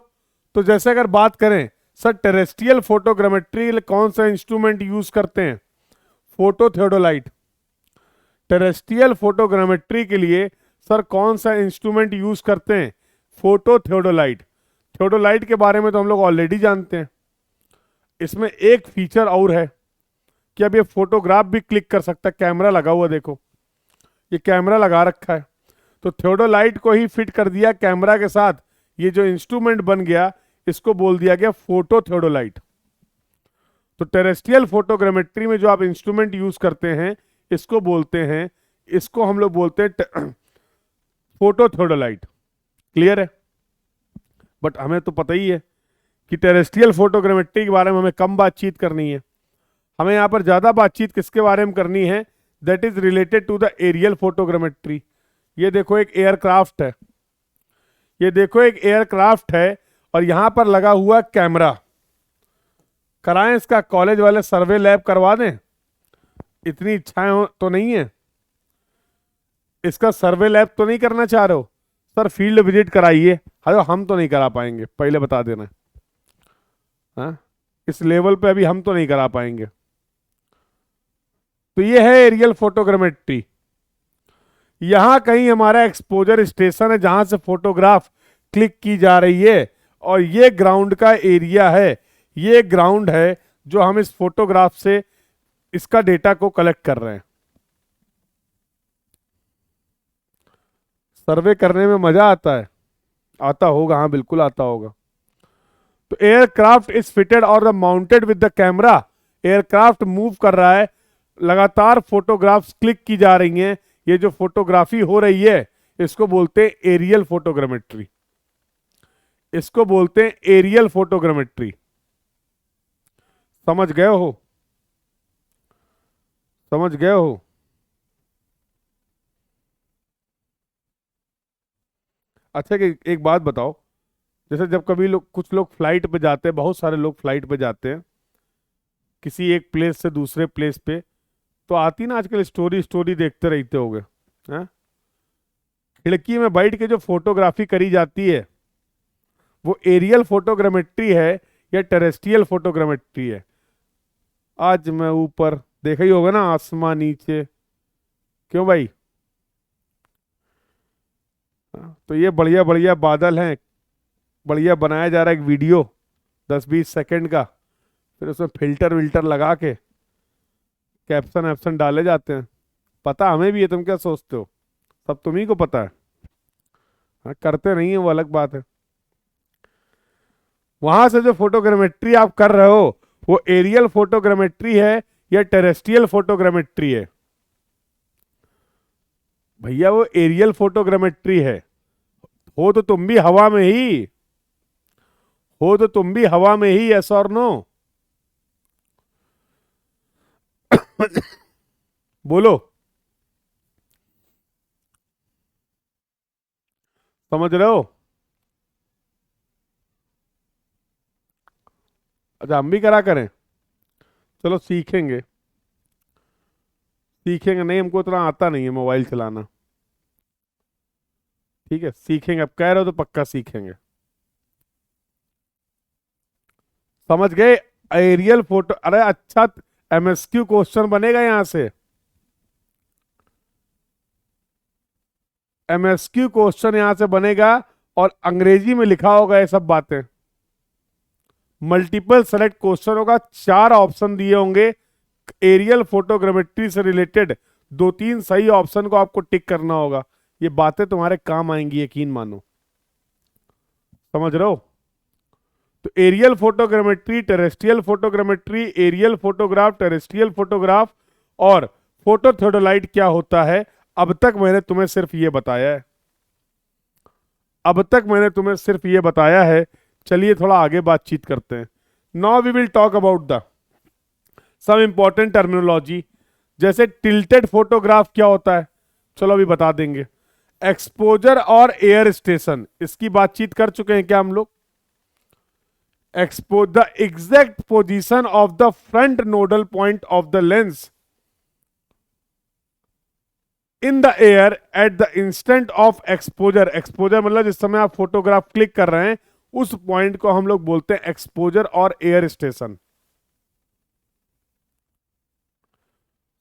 तो जैसे अगर बात करें सर टेरेस्ट्रियल फोटोग्रामेट्री कौन सा इंस्ट्रूमेंट यूज करते हैं, फोटो थियोडोलाइट। टेरेस्ट्रियल फोटोग्रामेट्री के लिए सर कौन सा इंस्ट्रूमेंट यूज करते हैं, फोटो थियोडोलाइट। थियोडोलाइट के बारे में तो हम लोग ऑलरेडी जानते हैं। इसमें एक फीचर और है कि अब ये फोटोग्राफ भी क्लिक कर सकता है, कैमरा लगा हुआ, देखो ये कैमरा लगा रखा है। तो थियोडोलाइट को ही फिट कर दिया कैमरा के साथ, ये जो इंस्ट्रूमेंट बन गया इसको बोल दिया गया फोटो थियोडोलाइट। तो टेरेस्ट्रियल फोटोग्रामेट्री में जो आप इंस्ट्रूमेंट यूज करते हैं इसको बोलते हैं, इसको हम लोग बोलते हैं फोटो थियोडोलाइट। क्लियर है। बट हमें तो पता ही है कि टेरेस्ट्रियल फोटोग्रामेट्री के बारे में हमें कम बातचीत करनी है। हमें यहां पर ज्यादा बातचीत किसके बारे में करनी है, that is related to the aerial photogrammetry. ये देखो एक एयरक्राफ्ट है, ये देखो एक एयरक्राफ्ट है और यहां पर लगा हुआ कैमरा। कराएं इसका, कॉलेज वाले सर्वे लैब करवा दें, इतनी इच्छाएं हो तो नहीं है। इसका सर्वे लैब तो नहीं करना चाह रहे हो, सर फील्ड विजिट कराइए। अरे हम तो नहीं करा पाएंगे, पहले बता देना। हाँ, इस लेवल पे अभी हम तो नहीं करा पाएंगे। तो ये है एरियल फोटोग्रामेट्री। यहां कहीं हमारा एक्सपोजर स्टेशन है जहां से फोटोग्राफ क्लिक की जा रही है, और ये ग्राउंड का एरिया है, ये ग्राउंड है जो हम इस फोटोग्राफ से इसका डेटा को कलेक्ट कर रहे हैं। सर्वे करने में मजा आता है, आता होगा, हाँ बिल्कुल आता होगा। तो एयरक्राफ्ट इज फिटेड और mounted with the camera. Aircraft move कर रहा है, लगातार फोटोग्राफ्स क्लिक की जा रही हैं, ये जो फोटोग्राफी हो रही है इसको बोलते हैं एरियल फोटोग्रामेट्री। इसको बोलते हैं एरियल फोटोग्रामेट्री। समझ गए हो, समझ गए हो। अच्छा कि एक बात बताओ, जैसे जब कभी लोग, कुछ लोग फ्लाइट पे जाते हैं, बहुत सारे लोग फ्लाइट पे जाते हैं किसी एक प्लेस से दूसरे प्लेस पे, तो आती ना आजकल स्टोरी, स्टोरी देखते रहते होगे। हाँ? खिड़की में बैठ के जो फोटोग्राफी करी जाती है वो एरियल फोटोग्रामेट्री है या टेरेस्ट्रियल फोटोग्रामेट्री है। आज मैं ऊपर, देखा ही होगा ना आसमान नीचे, क्यों भाई। हाँ, तो ये बढ़िया बढ़िया बादल हैं, बढ़िया बनाया जा रहा है एक वीडियो 10-20 सेकंड का, फिर उसमें फिल्टर विल्टर लगा के कैप्शन वैप्शन डाले जाते हैं। पता हमें भी है, तुम क्या सोचते हो, सब तुम्ही को पता है। हाँ, करते नहीं है वो अलग बात है। वहां से जो फोटोग्रामेट्री आप कर रहे हो वो एरियल फोटोग्रामेट्री है या टेरेस्ट्रियल फोटोग्रामेट्री है। भैया वो एरियल फोटोग्रामेट्री है। हो तो तुम भी हवा में ही, हो तो तुम भी हवा में ही, यस और नो। बोलो, समझ रहे हो। अच्छा हम भी करा करें, चलो सीखेंगे। सीखेंगे नहीं, हमको इतना आता नहीं है मोबाइल चलाना। ठीक है सीखेंगे, अब कह रहे हो तो पक्का सीखेंगे। समझ गए? एरियल फोटो, अरे अच्छा, एमएसक्यू क्वेश्चन बनेगा यहां से। एमएसक्यू क्वेश्चन यहां से बनेगा, और अंग्रेजी में लिखा होगा ये सब बातें। मल्टीपल सेलेक्ट क्वेश्चन होगा, 4 ऑप्शन दिए होंगे एरियल फोटोग्रामेट्री से रिलेटेड, 2-3 सही ऑप्शन को आपको टिक करना होगा। ये बातें तुम्हारे काम आएंगी, यकीन मानो। समझ रहे हो? तो aerial photogrammetry, terrestrial photogrammetry, aerial photograph, terrestrial photograph, और फोटो थियोडोलाइट क्या होता है, अब तक मैंने तुम्हें सिर्फ ये बताया है। अब तक मैंने तुम्हें सिर्फ ये बताया है। चलिए थोड़ा आगे बातचीत करते हैं। Now we will talk about the some important terminology. जैसे टिल्टेड फोटोग्राफ क्या होता है, चलो अभी बता देंगे। एक्सपोजर और एयर स्टेशन, इसकी बातचीत कर चुके हैं क्या हम लोग? Expose the exact position of the front nodal point of the lens in the air at the instant of exposure. Exposure मतलब जिस समय आप फोटोग्राफ क्लिक कर रहे हैं, उस पॉइंट को हम लोग बोलते हैं एक्सपोजर और एयर स्टेशन।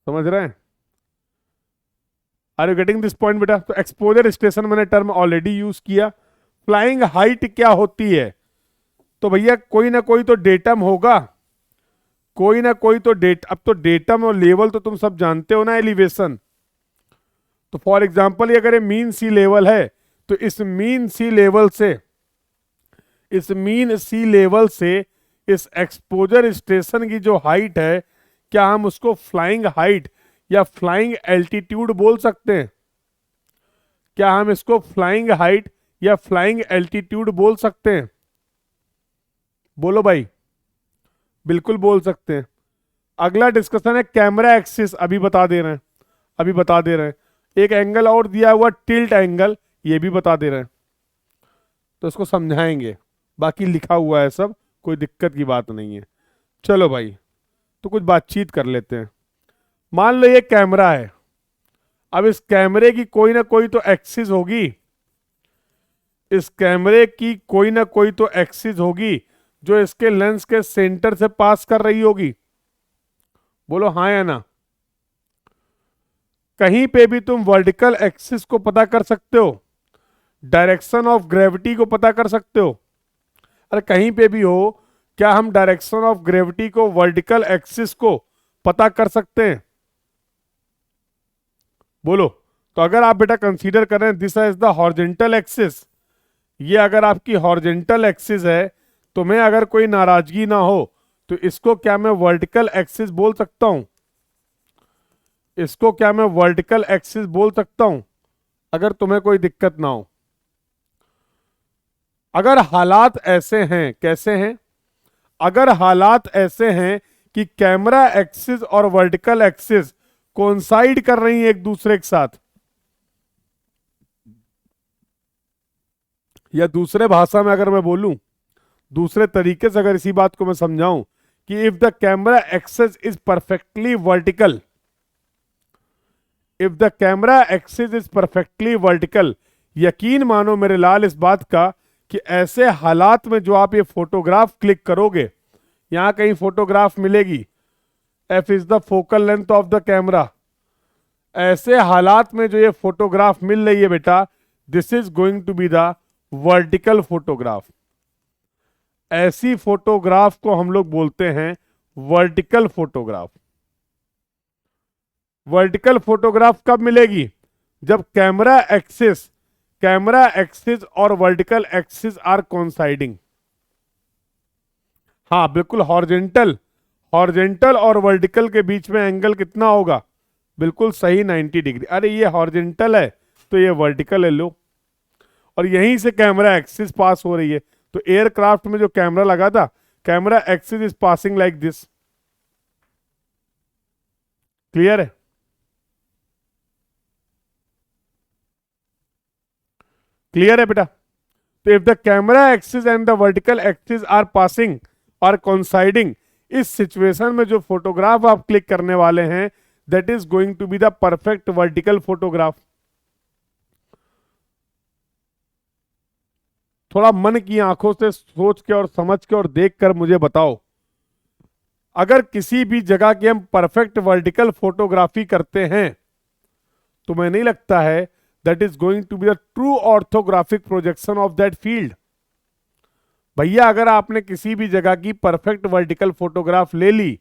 समझ रहे हैं? Are you getting this point बेटा? तो एक्सपोजर स्टेशन मैंने टर्म ऑलरेडी यूज किया। फ्लाइंग हाइट क्या होती है? तो भैया कोई ना कोई तो डेटम होगा, कोई ना कोई तो डेट, अब तो डेटम और लेवल तो तुम सब जानते हो ना, एलिवेशन। तो फॉर एग्जांपल ये अगर ये मीन सी लेवल है, तो इस मीन सी लेवल से, इस मीन सी लेवल से इस एक्सपोजर स्टेशन की जो हाइट है, क्या हम उसको फ्लाइंग हाइट या फ्लाइंग एल्टीट्यूड बोल सकते हैं? क्या हम इसको फ्लाइंग हाइट या फ्लाइंग एल्टीट्यूड बोल सकते हैं? बोलो भाई। बिल्कुल बोल सकते हैं। अगला डिस्कशन है कैमरा एक्सिस, अभी बता दे रहे हैं, अभी बता दे रहे हैं। एक एंगल और दिया हुआ टिल्ट एंगल, ये भी बता दे रहे हैं, तो इसको समझाएंगे। बाकी लिखा हुआ है सब, कोई दिक्कत की बात नहीं है। चलो भाई, तो कुछ बातचीत कर लेते हैं। मान लो ये कैमरा है, अब इस कैमरे की कोई ना कोई तो एक्सिस होगी, इस कैमरे की कोई ना कोई तो एक्सिस होगी जो इसके लेंस के सेंटर से पास कर रही होगी। बोलो हाँ या ना। कहीं पे भी तुम वर्टिकल एक्सिस को पता कर सकते हो, डायरेक्शन ऑफ ग्रेविटी को पता कर सकते हो। अरे कहीं पे भी हो, क्या हम डायरेक्शन ऑफ ग्रेविटी को, वर्टिकल एक्सिस को पता कर सकते हैं? बोलो। तो अगर आप बेटा कंसीडर कर रहे हैं this is the horizontal axis, ये अगर आपकी हॉरिजॉन्टल एक्सिस है, तो मैं अगर कोई नाराजगी ना हो तो इसको क्या मैं वर्टिकल एक्सिस बोल सकता हूं? इसको क्या मैं वर्टिकल एक्सिस बोल सकता हूं, अगर तुम्हें कोई दिक्कत ना हो? अगर हालात ऐसे हैं, कैसे हैं? अगर हालात ऐसे हैं कि कैमरा एक्सिस और वर्टिकल एक्सिस कोइंसाइड कर रही हैं एक दूसरे के साथ, या दूसरे भाषा में अगर मैं बोलूं, दूसरे तरीके से अगर इसी बात को मैं समझाऊं कि if the camera axis is perfectly vertical, if the camera axis is perfectly vertical, यकीन मानो मेरे लाल इस बात का कि ऐसे हालात में जो आप ये फोटोग्राफ क्लिक करोगे, यहां कहीं फोटोग्राफ मिलेगी, F is the focal length of the camera, ऐसे हालात में जो ये फोटोग्राफ मिल रही है बेटा, this is going to be the vertical photograph. ऐसी फोटोग्राफ को हम लोग बोलते हैं वर्टिकल फोटोग्राफ। वर्टिकल फोटोग्राफ कब मिलेगी? जब कैमरा एक्सिस और वर्टिकल एक्सिस आर कोइंसाइडिंग। हाँ बिल्कुल, हॉरिजॉन्टल, हॉरिजॉन्टल और वर्टिकल के बीच में एंगल कितना होगा? बिल्कुल सही, 90 डिग्री। अरे ये हॉरिजॉन्टल है तो ये वर्टिकल है, लो। और यहीं से कैमरा एक्सिस पास हो रही है, तो एयरक्राफ्ट में जो कैमरा लगा था, camera axis is passing like this. Clear है? क्लियर है बेटा? तो if the camera axis and the vertical axis are passing और कोइंसाइडिंग, इस सिचुएशन में जो फोटोग्राफ आप क्लिक करने वाले हैं that is going to be the perfect vertical photograph. थोड़ा मन की आंखों से सोच के और समझ के और देख कर मुझे बताओ, अगर किसी भी जगह की हम परफेक्ट वर्टिकल फोटोग्राफी करते हैं तो मैं नहीं लगता है that is going to be the true orthographic projection of that field. भैया अगर आपने किसी भी जगह की परफेक्ट वर्टिकल फोटोग्राफ ले ली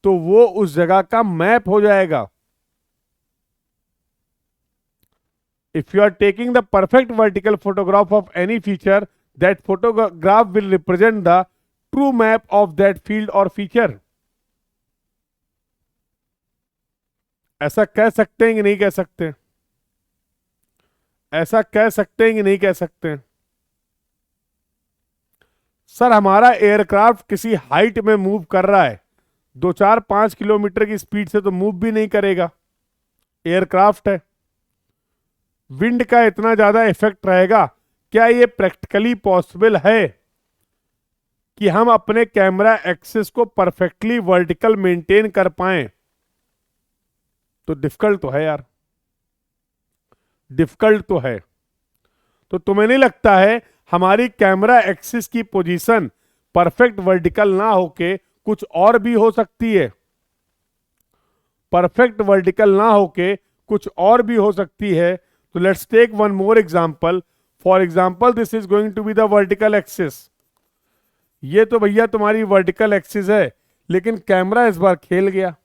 तो वो उस जगह का मैप हो जाएगा। If you are taking the perfect vertical photograph of any feature, that photograph will represent the true map of that field और फीचर। ऐसा कह सकते हैं कि नहीं कह सकते? ऐसा कह सकते हैं कि नहीं कह सकते? सर हमारा एयरक्राफ्ट किसी हाइट में मूव कर रहा है, 2-4-5 किलोमीटर की स्पीड से तो मूव भी नहीं करेगा, एयरक्राफ्ट है। विंड का इतना ज्यादा इफेक्ट रहेगा, क्या ये प्रैक्टिकली पॉसिबल है कि हम अपने कैमरा एक्सिस को परफेक्टली वर्टिकल मेंटेन कर पाएं? तो डिफिकल्ट तो है यार, डिफिकल्ट तो है। तो तुम्हें नहीं लगता है हमारी कैमरा एक्सिस की पोजीशन परफेक्ट वर्टिकल ना होके कुछ और भी हो सकती है? परफेक्ट वर्टिकल ना होके कुछ और भी हो सकती है। तो let's take one more example. For example this is going to be the vertical axis. ये तो भैया तुम्हारी वर्टिकल एक्सिस है, लेकिन कैमरा इस बार खेल गया,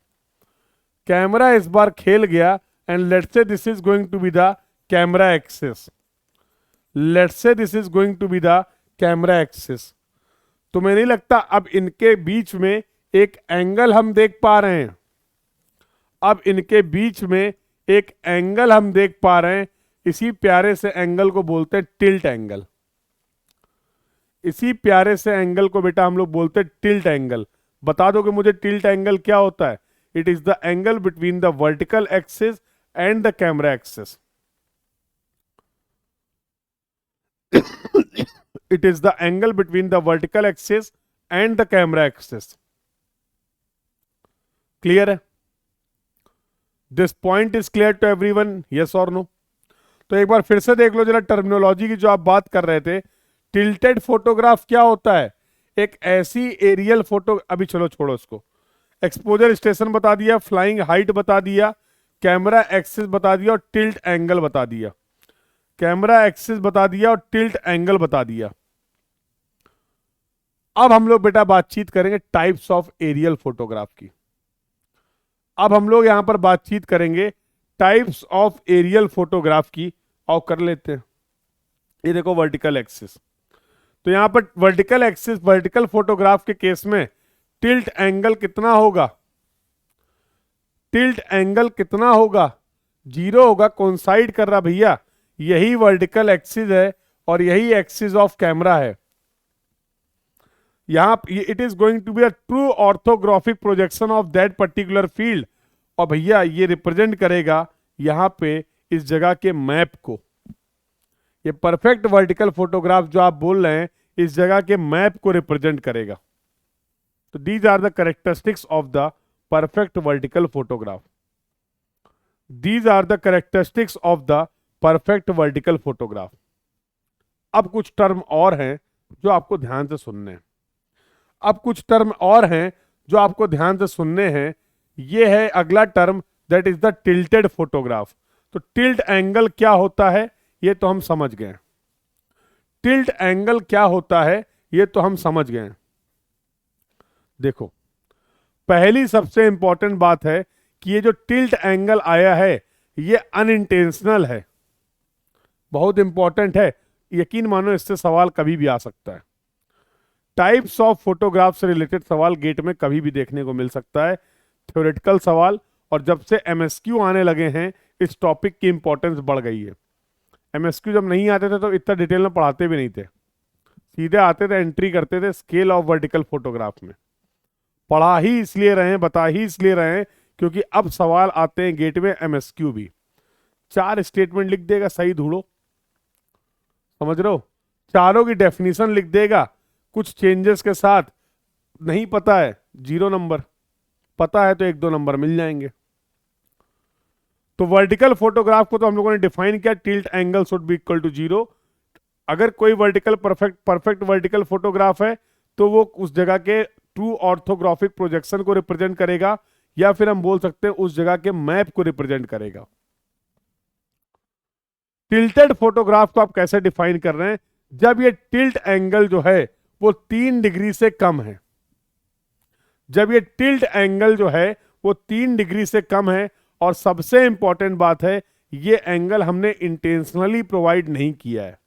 कैमरा इस बार खेल गया and let's say this is going to be the camera axis. Let's say this is going to be the camera axis. तुम्हें नहीं लगता अब इनके बीच में एक एंगल हम देख पा रहे हैं? अब इनके बीच में एक एंगल हम देख पा रहे हैं। इसी प्यारे से एंगल को बोलते हैं टिल्ट एंगल। इसी प्यारे से एंगल को बेटा हम लोग बोलते हैं टिल्ट एंगल। बता दो कि मुझे टिल्ट एंगल क्या होता है? It is the angle between the vertical axis and the camera axis. It is the angle between the vertical axis and the camera axis. Clear है? This point is clear to everyone? Yes or no? तो एक बार फिर से देख लो जरा terminology की जो आप बात कर रहे थे। टिल्टेड फोटोग्राफ क्या होता है? एक ऐसी एरियल फोटो, अभी चलो छोड़ो उसको। एक्सपोजर स्टेशन बता दिया, फ्लाइंग हाइट बता दिया, कैमरा एक्सिस बता दिया और टिल्ट एंगल बता दिया। कैमरा एक्सिस बता दिया और टिल्ट एंगल बता दिया। अब हम लोग बेटा बातचीत करेंगे टाइप्स ऑफ एरियल फोटोग्राफ की। अब हम लोग यहां पर बातचीत करेंगे टाइप्स ऑफ एरियल फोटोग्राफ की। और कर लेते हैं। ये देखो वर्टिकल एक्सिस, तो यहां पर वर्टिकल एक्सिस, वर्टिकल फोटोग्राफ के केस में टिल्ट एंगल कितना होगा? टिल्ट एंगल कितना होगा? 0 होगा। कोइंसाइड कर रहा भैया, यही वर्टिकल एक्सिस है और यही एक्सिस ऑफ कैमरा है। यहां it is going to be a true orthographic projection of that particular field. और भैया ये रिप्रेजेंट करेगा यहां पे इस जगह के मैप को। ये परफेक्ट वर्टिकल फोटोग्राफ जो आप बोल रहे हैं इस जगह के मैप को रिप्रेजेंट करेगा। तो these are the characteristics of the perfect vertical photograph. These are the characteristics of the perfect vertical photograph. अब कुछ टर्म और हैं जो आपको ध्यान से सुनने हैं। अब कुछ टर्म और हैं जो आपको ध्यान से सुनने हैं। ये है अगला term, that is the tilted photograph. तो टिल्ट एंगल क्या होता है ये तो हम समझ गए। टिल्ट एंगल क्या होता है ये तो हम समझ गए। देखो, पहली सबसे इंपॉर्टेंट बात है कि ये जो टिल्ट एंगल आया है ये अनइंटेंशनल है। बहुत इंपॉर्टेंट है, यकीन मानो इससे सवाल कभी भी आ सकता है। टाइप्स ऑफ फोटोग्राफ से रिलेटेड सवाल गेट में कभी भी देखने को मिल सकता है, थ्योरेटिकल सवाल। और जब से एमएसक्यू आने लगे हैं इस टॉपिक की इंपॉर्टेंस बढ़ गई है। एमएसक्यू जब नहीं आते थे तो इतना डिटेल में पढ़ाते भी नहीं थे, सीधे आते थे, एंट्री करते थे स्केल ऑफ वर्टिकल फोटोग्राफ में। पढ़ा ही इसलिए रहे हैं, बता ही इसलिए रहे हैं क्योंकि अब सवाल आते हैं गेट में एमएसक्यू भी। 4 स्टेटमेंट लिख देगा सही धूड़ो, समझ रहे हो? चारों की डेफिनेशन लिख देगा कुछ चेंजेस के साथ, नहीं पता है 0 नंबर, पता है तो 1-2 नंबर मिल जाएंगे। तो वर्टिकल फोटोग्राफ को तो हम लोगों ने डिफाइन किया, tilt angle should be equal to 0। अगर कोई वर्टिकल परफेक्ट वर्टिकल फोटोग्राफ है तो वो उस जगह के ट्रू ऑर्थोग्राफिक प्रोजेक्शन को रिप्रेजेंट करेगा, या फिर हम बोल सकते हैं उस जगह के मैप को रिप्रेजेंट करेगा। टिल्टेड फोटोग्राफ को आप कैसे डिफाइन कर रहे हैं? जब ये टिल्ट एंगल जो है वो 3 डिग्री से कम है, जब ये टिल्ट एंगल जो है वो 3 डिग्री से कम है, और सबसे इंपॉर्टेंट बात है ये एंगल हमने इंटेंशनली प्रोवाइड नहीं किया है,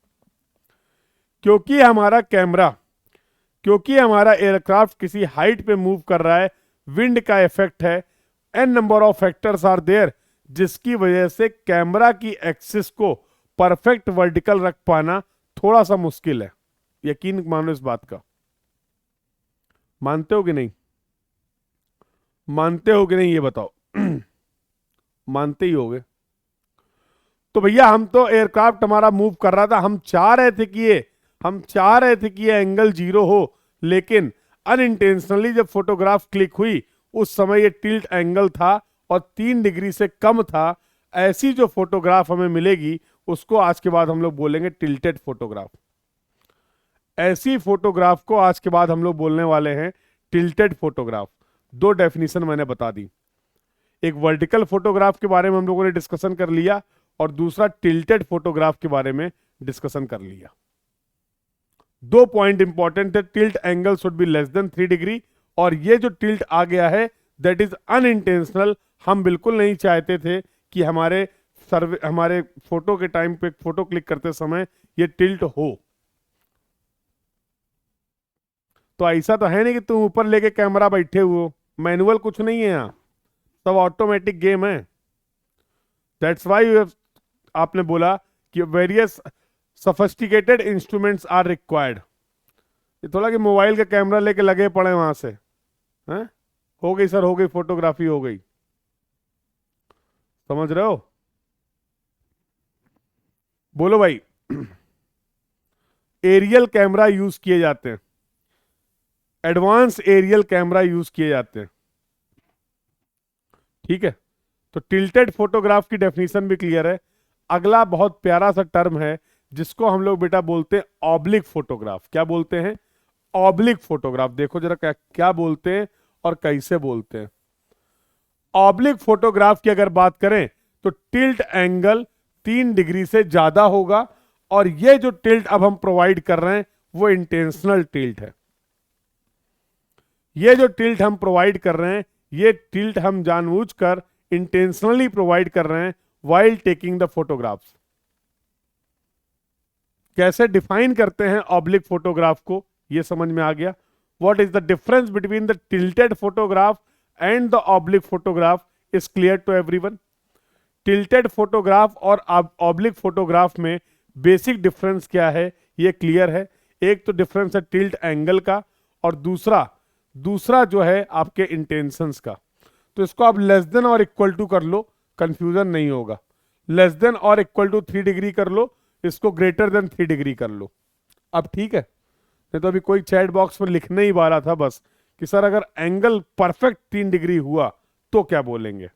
क्योंकि हमारा एयरक्राफ्ट किसी हाइट पे मूव कर रहा है, विंड का इफेक्ट है, an number of factors are there, जिसकी वजह से कैमरा की एक्सिस को परफेक्ट वर्टिकल रख पाना थोड़ा सा मुश्किल है। यकीन मानो इस बात का, मानते हो कि नहीं? मानते हो कि नहीं ये बताओ? मानते ही होगे। तो भैया हम तो एयरक्राफ्ट हमारा मूव कर रहा था, हम चाह रहे थे कि ये एंगल 0 हो, लेकिन अनइंटेंशनली जब फोटोग्राफ क्लिक हुई उस समय ये टिल्ट एंगल था और 3 डिग्री से कम था। ऐसी जो फोटोग्राफ हमें मिलेगी उसको आज के बाद हम लोग बोलेंगे टिल्टेड फोटोग्राफ। ऐसी फोटोग्राफ को आज के बाद हम लोग बोलने वाले हैं टिल्टेड फोटोग्राफ। 2 डेफिनेशन मैंने बता दी, एक वर्टिकल फोटोग्राफ के बारे में हम लोगों ने डिस्कशन कर लिया, और दूसरा टिल्टेड फोटोग्राफ के बारे में डिस्कशन कर लिया। 2 पॉइंट इंपॉर्टेंट है, tilt angle should be less than 3 degree, और ये जो टिल्ट आ गया है दैट इज अनइंटेंशनल। हम बिल्कुल नहीं चाहते थे कि हमारे फोटो के टाइम पे फोटो क्लिक करते समय ये टिल्ट हो। तो ऐसा तो है नहीं कि तुम ऊपर लेके कैमरा बैठे हुए हो, मैनुअल कुछ नहीं है यहाँ, सब ऑटोमेटिक गेम है। दैट्स वाई आपने बोला कि various sophisticated instruments are required. ये थोड़ा कि मोबाइल का कैमरा लेके लगे पड़े वहां से, हैं? हो गई सर, हो गई, फोटोग्राफी हो गई। समझ रहे हो? बोलो भाई। एरियल कैमरा यूज किए जाते हैं, एडवांस एरियल कैमरा यूज किए जाते हैं, ठीक है। तो टिल्टेड फोटोग्राफ की डेफिनेशन भी क्लियर है। अगला बहुत प्यारा सा टर्म है जिसको हम लोग बेटा बोलते हैं ऑब्लिक फोटोग्राफ। क्या बोलते हैं? Oblique photograph. देखो जरा क्या बोलते हैं और कैसे बोलते हैं। ऑब्लिक फोटोग्राफ की अगर बात करें तो टिल्ट एंगल 3 डिग्री से ज्यादा होगा, और ये जो टिल्ट अब हम प्रोवाइड कर रहे हैं वो इंटेंशनल टिल्ट है। ये जो टिल्ट हम प्रोवाइड कर रहे हैं, ये टिल्ट हम जानबूझकर इंटेंशनली प्रोवाइड कर रहे हैं व्हाइल टेकिंग द फोटोग्राफ्स। कैसे डिफाइन करते हैं ऑब्लिक फोटोग्राफ को, ये समझ में आ गया। What is the difference between the tilted photograph and the oblique photograph is clear to everyone. Tilted photograph और ऑब्लिक फोटोग्राफ में बेसिक डिफरेंस क्या है ये क्लियर है। एक तो डिफरेंस है टिल्ट एंगल का, और दूसरा जो है आपके इंटेंशंस का। तो इसको आप लेस देन और इक्वल टू कर लो, कंफ्यूजन नहीं होगा। लेस देन और इक्वल टू 3 डिग्री कर लो, इसको ग्रेटर देन 3 डिग्री कर लो। अब ठीक है। नहीं तो अभी कोई चैट बॉक्स में लिखने ही वाला था बस कि सर अगर एंगल परफेक्ट 3 डिग्री हुआ तो क्या बोलेंगे।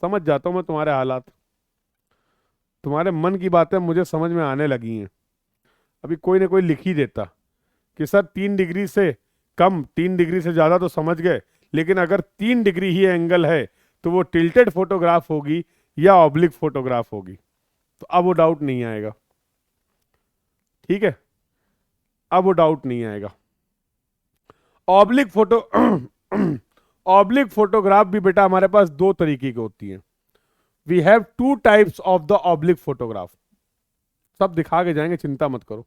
समझ जाता हूं मैं तुम्हारे हालात, तुम्हारे मन की बातें मुझे समझ में आने लगी हैं। अभी कोई ना कोई लिख ही देता कि सर 3 डिग्री से कम 3 डिग्री से ज्यादा तो समझ गए, लेकिन अगर 3 डिग्री ही एंगल है तो वो टिल्टेड फोटोग्राफ होगी या ऑब्लिक फोटोग्राफ होगी। तो अब वो डाउट नहीं आएगा, ठीक है, अब वो डाउट नहीं आएगा। ऑब्लिक फोटोग्राफ भी बेटा हमारे पास 2 तरीके की होती है। We have 2 types of the oblique photograph. सब दिखा के जाएंगे, चिंता मत करो।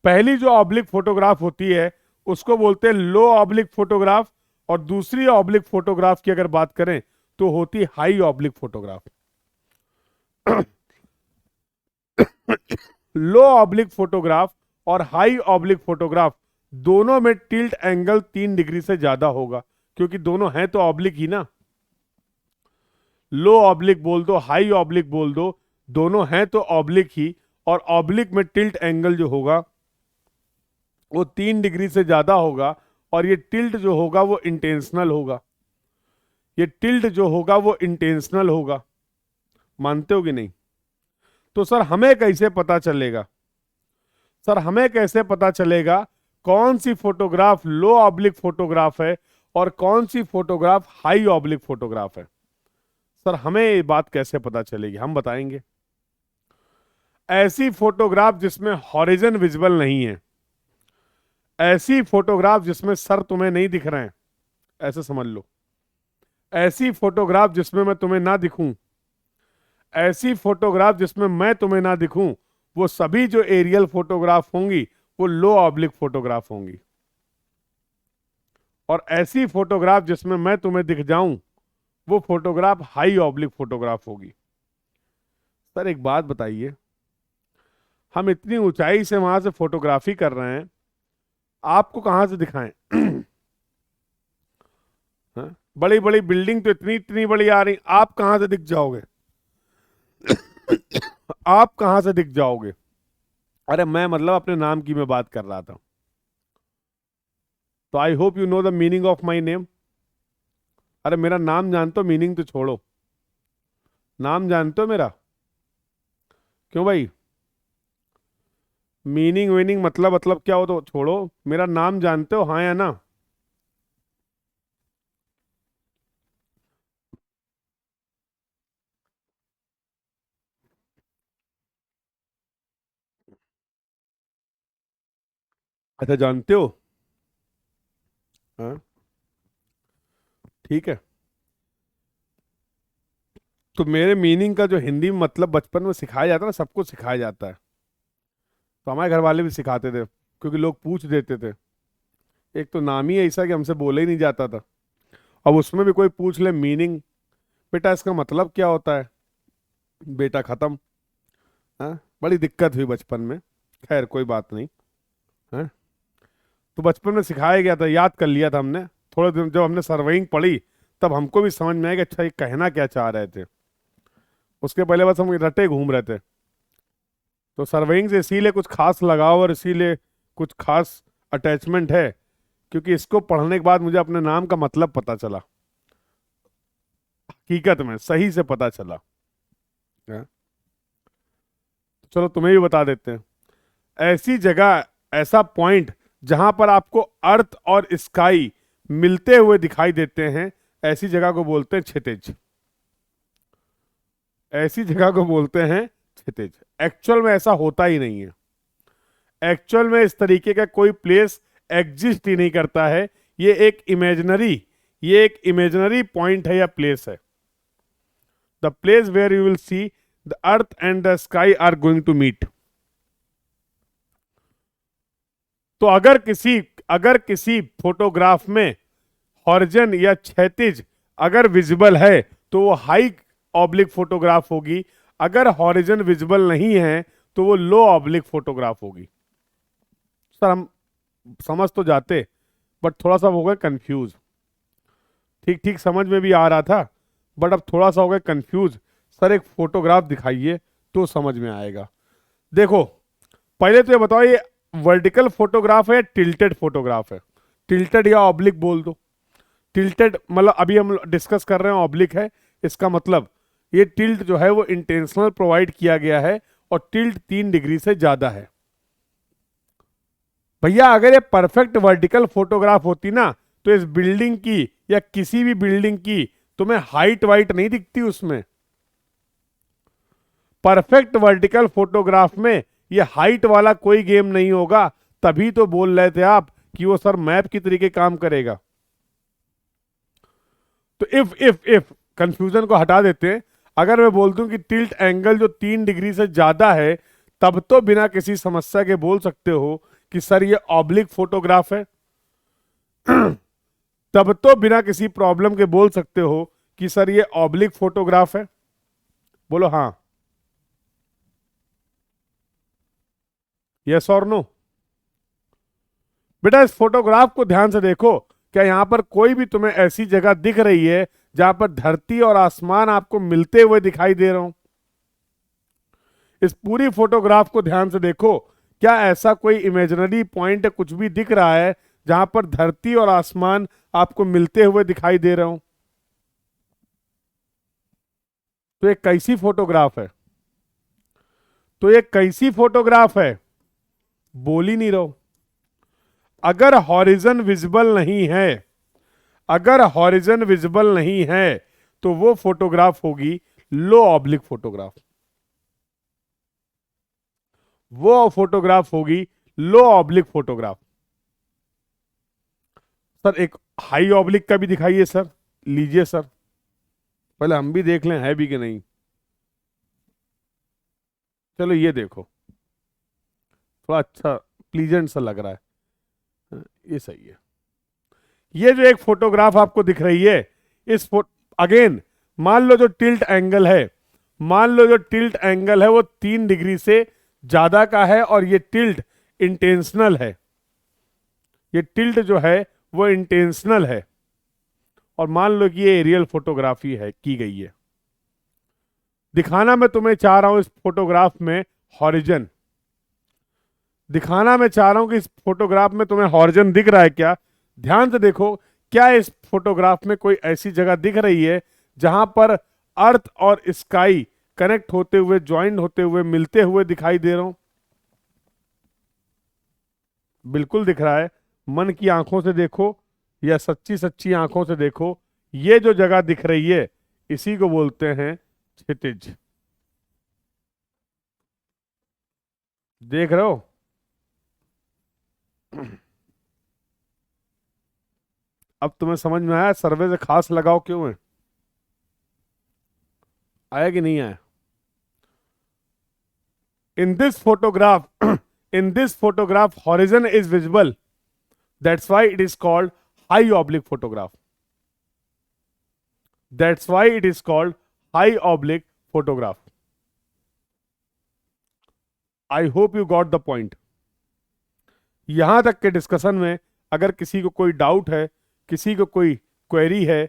पहली जो ऑब्लिक फोटोग्राफ होती है उसको बोलते हैं लो ऑब्लिक फोटोग्राफ, और दूसरी ऑब्लिक फोटोग्राफ की अगर बात करें तो होती हाई ऑब्लिक फोटोग्राफ। लो ऑब्लिक फोटोग्राफ और हाई ऑब्लिक फोटोग्राफ दोनों में टिल्ट एंगल 3 डिग्री से ज्यादा होगा, क्योंकि दोनों हैं तो ऑब्लिक ही ना। लो ऑब्लिक बोल दो, हाई ऑब्लिक बोल दो, दोनों हैं तो ऑब्लिक ही, और ऑब्लिक में टिल्ट एंगल जो होगा वो 3 डिग्री से ज्यादा होगा, और ये टिल्ट जो होगा वो इंटेंशनल होगा, ये टिल्ट जो होगा वो इंटेंशनल होगा। मानते हो कि नहीं? तो सर हमें कैसे पता चलेगा, सर हमें कैसे पता चलेगा कौन सी फोटोग्राफ लो ऑब्लिक फोटोग्राफ है और कौन सी फोटोग्राफ हाई ऑब्लिक फोटोग्राफ है? सर हमें ये बात कैसे पता चलेगी? हम बताएंगे। ऐसी फोटोग्राफ जिसमें हॉरिजन विजिबल नहीं है, ऐसी फोटोग्राफ जिसमें सर तुम्हें नहीं दिख रहे हैं, ऐसे समझ लो, ऐसी फोटोग्राफ जिसमें मैं तुम्हें ना दिखूं, ऐसी फोटोग्राफ जिसमें मैं तुम्हें ना दिखूं, वो सभी जो एरियल फोटोग्राफ होंगी वो लो ऑब्लिक फोटोग्राफ होंगी। और ऐसी फोटोग्राफ जिसमें मैं तुम्हें दिख जाऊं, वो फोटोग्राफ हाई ऑब्लिक फोटोग्राफ होगी। सर एक बात बताइए, हम इतनी ऊंचाई से वहां से फोटोग्राफी कर रहे हैं, आपको कहां से दिखाएं? हाँ? बड़ी बड़ी बिल्डिंग तो इतनी इतनी बड़ी आ रही, आप कहां से दिख जाओगे? आप कहां से दिख जाओगे? अरे मैं मतलब अपने नाम की मैं बात कर रहा था। तो I hope you know the meaning of my name. अरे मेरा नाम जानते हो, मीनिंग तो छोड़ो। नाम जानते हो मेरा? क्यों भाई? मीनिंग वीनिंग मतलब क्या हो तो छोड़ो, मेरा नाम जानते हो, हाँ या ना? अच्छा जानते हो? हाँ ठीक है। तो मेरे मीनिंग का जो हिंदी में मतलब बचपन में सिखाया जाता है ना, सबको सिखाया जाता है। तो हमारे घर वाले भी सिखाते थे, क्योंकि लोग पूछ देते थे। एक तो नाम ही ऐसा कि हमसे बोला ही नहीं जाता था, अब उसमें भी कोई पूछ ले मीनिंग, बेटा इसका मतलब क्या होता है, बेटा खत्म। हाँ बड़ी दिक्कत हुई बचपन में। खैर कोई बात नहीं। हाँ तो बचपन में सिखाया गया था, याद कर लिया था हमने। थोड़े दिन जब हमने सर्वेइंग पढ़ी तब हमको भी समझ में आया कि अच्छा ये कहना क्या चाह रहे थे। उसके पहले बस हम रटे घूम रहे थे। तो सर्वेइंग से इसीलिए कुछ खास लगाव और इसीलिए कुछ खास अटैचमेंट है, क्योंकि इसको पढ़ने के बाद मुझे अपने नाम का मतलब पता चला, हकीकत में सही से पता चला। हाँ? चलो तुम्हें भी बता देते हैं। ऐसी जगह, ऐसा पॉइंट जहां पर आपको अर्थ और स्काई मिलते हुए दिखाई देते हैं, ऐसी जगह को बोलते हैं क्षितिज। ऐसी जगह को बोलते हैं क्षितिज। एक्चुअल में ऐसा होता ही नहीं है। एक्चुअल में इस तरीके का कोई प्लेस एग्जिस्ट ही नहीं करता है। ये एक इमेजिनरी, ये एक इमेजिनरी पॉइंट है या प्लेस है। The place where you will see the earth and the sky are going to meet. तो अगर किसी फोटोग्राफ में हॉरिजन या क्षैतिज अगर विजिबल है तो वो हाई ऑब्लिक फोटोग्राफ होगी, अगर हॉरिजन विजिबल नहीं है तो वो लो ऑब्लिक फोटोग्राफ होगी। सर हम समझ तो जाते, बट थोड़ा सा हो गए कंफ्यूज। ठीक ठीक समझ में भी आ रहा था, बट अब थोड़ा सा हो गए कंफ्यूज। सर एक फोटोग्राफ दिखाइए तो समझ में आएगा। देखो पहले तो ये बताओ, ये वर्टिकल फोटोग्राफ है या टिल्टेड फोटोग्राफ है? टिल्टेड या ऑब्लिक बोल दो। टिल्टेड मतलब अभी हम डिस्कस कर रहे हैं ऑब्लिक है, इसका मतलब ये टिल्ट जो है वो इंटेंशनल प्रोवाइड किया गया है और टिल्ट 3 डिग्री से ज्यादा है। भैया अगर ये परफेक्ट वर्टिकल फोटोग्राफ होती ना, तो इस बिल्डिंग की या किसी भी बिल्डिंग की तुम्हें हाइट वाइट नहीं दिखती उसमें। परफेक्ट वर्टिकल फोटोग्राफ में ये हाइट वाला कोई गेम नहीं होगा। तभी तो बोल रहे थे आप कि वो सर मैप की तरीके काम करेगा। तो इफ कंफ्यूजन को हटा देते हैं, अगर मैं बोल दूं कि टिल्ट एंगल जो 3 डिग्री से ज्यादा है, तब तो बिना किसी समस्या के बोल सकते हो कि सर ये ऑब्लिक फोटोग्राफ है। तब तो बिना किसी प्रॉब्लम के बोल सकते हो कि सर ये ऑब्लिक फोटोग्राफ है। बोलो हाँ, यस और नो। बेटा इस फोटोग्राफ को ध्यान से देखो, क्या यहां पर कोई भी तुम्हें ऐसी जगह दिख रही है जहां पर धरती और आसमान आपको मिलते हुए दिखाई दे रहा हूं? इस पूरी फोटोग्राफ को ध्यान से देखो, क्या ऐसा कोई इमेजिनरी पॉइंट कुछ भी दिख रहा है जहां पर धरती और आसमान आपको मिलते हुए दिखाई दे रहे हो। तो ये कैसी फोटोग्राफ है? तो ये कैसी फोटोग्राफ है? बोल ही नहीं रहो। अगर हॉरिजन विजिबल नहीं है, अगर हॉरिजन विजिबल नहीं है, तो वो फोटोग्राफ होगी लो ऑब्लिक फोटोग्राफ। वो फोटोग्राफ होगी लो ऑब्लिक फोटोग्राफ। सर एक हाई ऑब्लिक का भी दिखाइए सर। लीजिए सर, पहले हम भी देख लें है भी कि नहीं। चलो ये देखो, थोड़ा अच्छा प्लीजेंट सा लग रहा है। ये सही है। ये जो एक फोटोग्राफ आपको दिख रही है, इस अगेन मान लो जो टिल्ट एंगल है, मान लो जो टिल्ट एंगल है वो 3 डिग्री से ज्यादा का है, और ये टिल्ट इंटेंशनल है। ये टिल्ट जो है वो इंटेंशनल है, और मान लो कि ये एरियल फोटोग्राफी है, की गई है। दिखाना मैं तुम्हें चाह रहा हूं इस फोटोग्राफ में हॉरिजन, दिखाना मैं चाह रहा हूं कि इस फोटोग्राफ में तुम्हें हॉरिजन दिख रहा है क्या। ध्यान से देखो, क्या इस फोटोग्राफ में कोई ऐसी जगह दिख रही है जहां पर अर्थ और स्काई कनेक्ट होते हुए, ज्वाइंट होते हुए, मिलते हुए दिखाई दे रहा हूं? बिल्कुल दिख रहा है। मन की आंखों से देखो या सच्ची सच्ची आंखों से देखो, ये जो जगह दिख रही है इसी को बोलते हैं क्षितिज। देख रहे हो? अब तुम्हें समझ में आया सर्वे से खास लगाव क्यों है? आया कि नहीं आया? In this photograph in this photograph horizon is visible, that's why it is called high oblique photograph. That's why it is called high oblique photograph. I hope you got the point. यहां तक के discussion में अगर किसी को कोई doubt है, किसी को कोई क्वेरी है,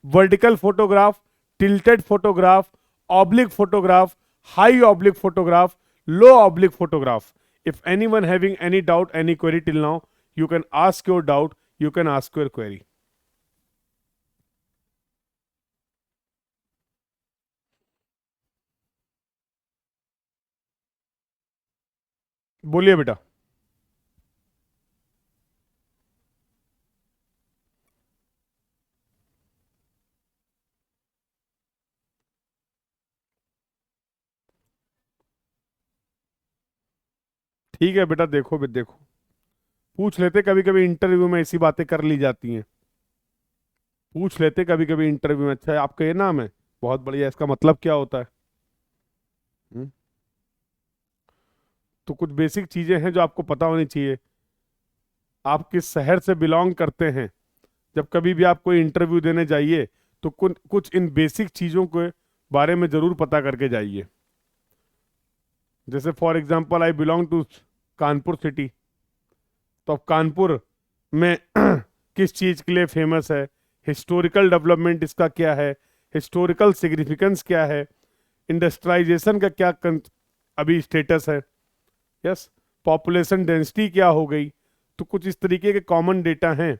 vertical photograph, tilted photograph, oblique photograph, high oblique photograph, low oblique photograph, if anyone having any doubt, any query till now, you can ask your doubt, you can ask your query. बोलिए बेटा। ठीक है बेटा, देखो देखो, पूछ लेते, कभी कभी इंटरव्यू में ऐसी बातें कर ली जाती हैं। पूछ लेते कभी कभी इंटरव्यू में, अच्छा आपका ये नाम है, बहुत बढ़िया, इसका मतलब क्या होता है? हुँ? तो कुछ बेसिक चीजें हैं जो आपको पता होनी चाहिए। आप किस शहर से बिलोंग करते हैं, जब कभी भी आप कोई इंटरव्यू देने जाइए तो कुछ कुछ इन बेसिक चीजों के बारे में जरूर पता करके जाइए। जैसे for example I belong to Kanpur city, तो अब कानपुर में किस चीज के लिए फेमस है, हिस्टोरिकल डेवलपमेंट इसका क्या है, हिस्टोरिकल सिग्निफिकेंस क्या है, इंडस्ट्रियलाइजेशन का क्या अभी स्टेटस है, यस, पॉपुलेशन डेंसिटी क्या हो गई। तो कुछ इस तरीके के कॉमन डेटा हैं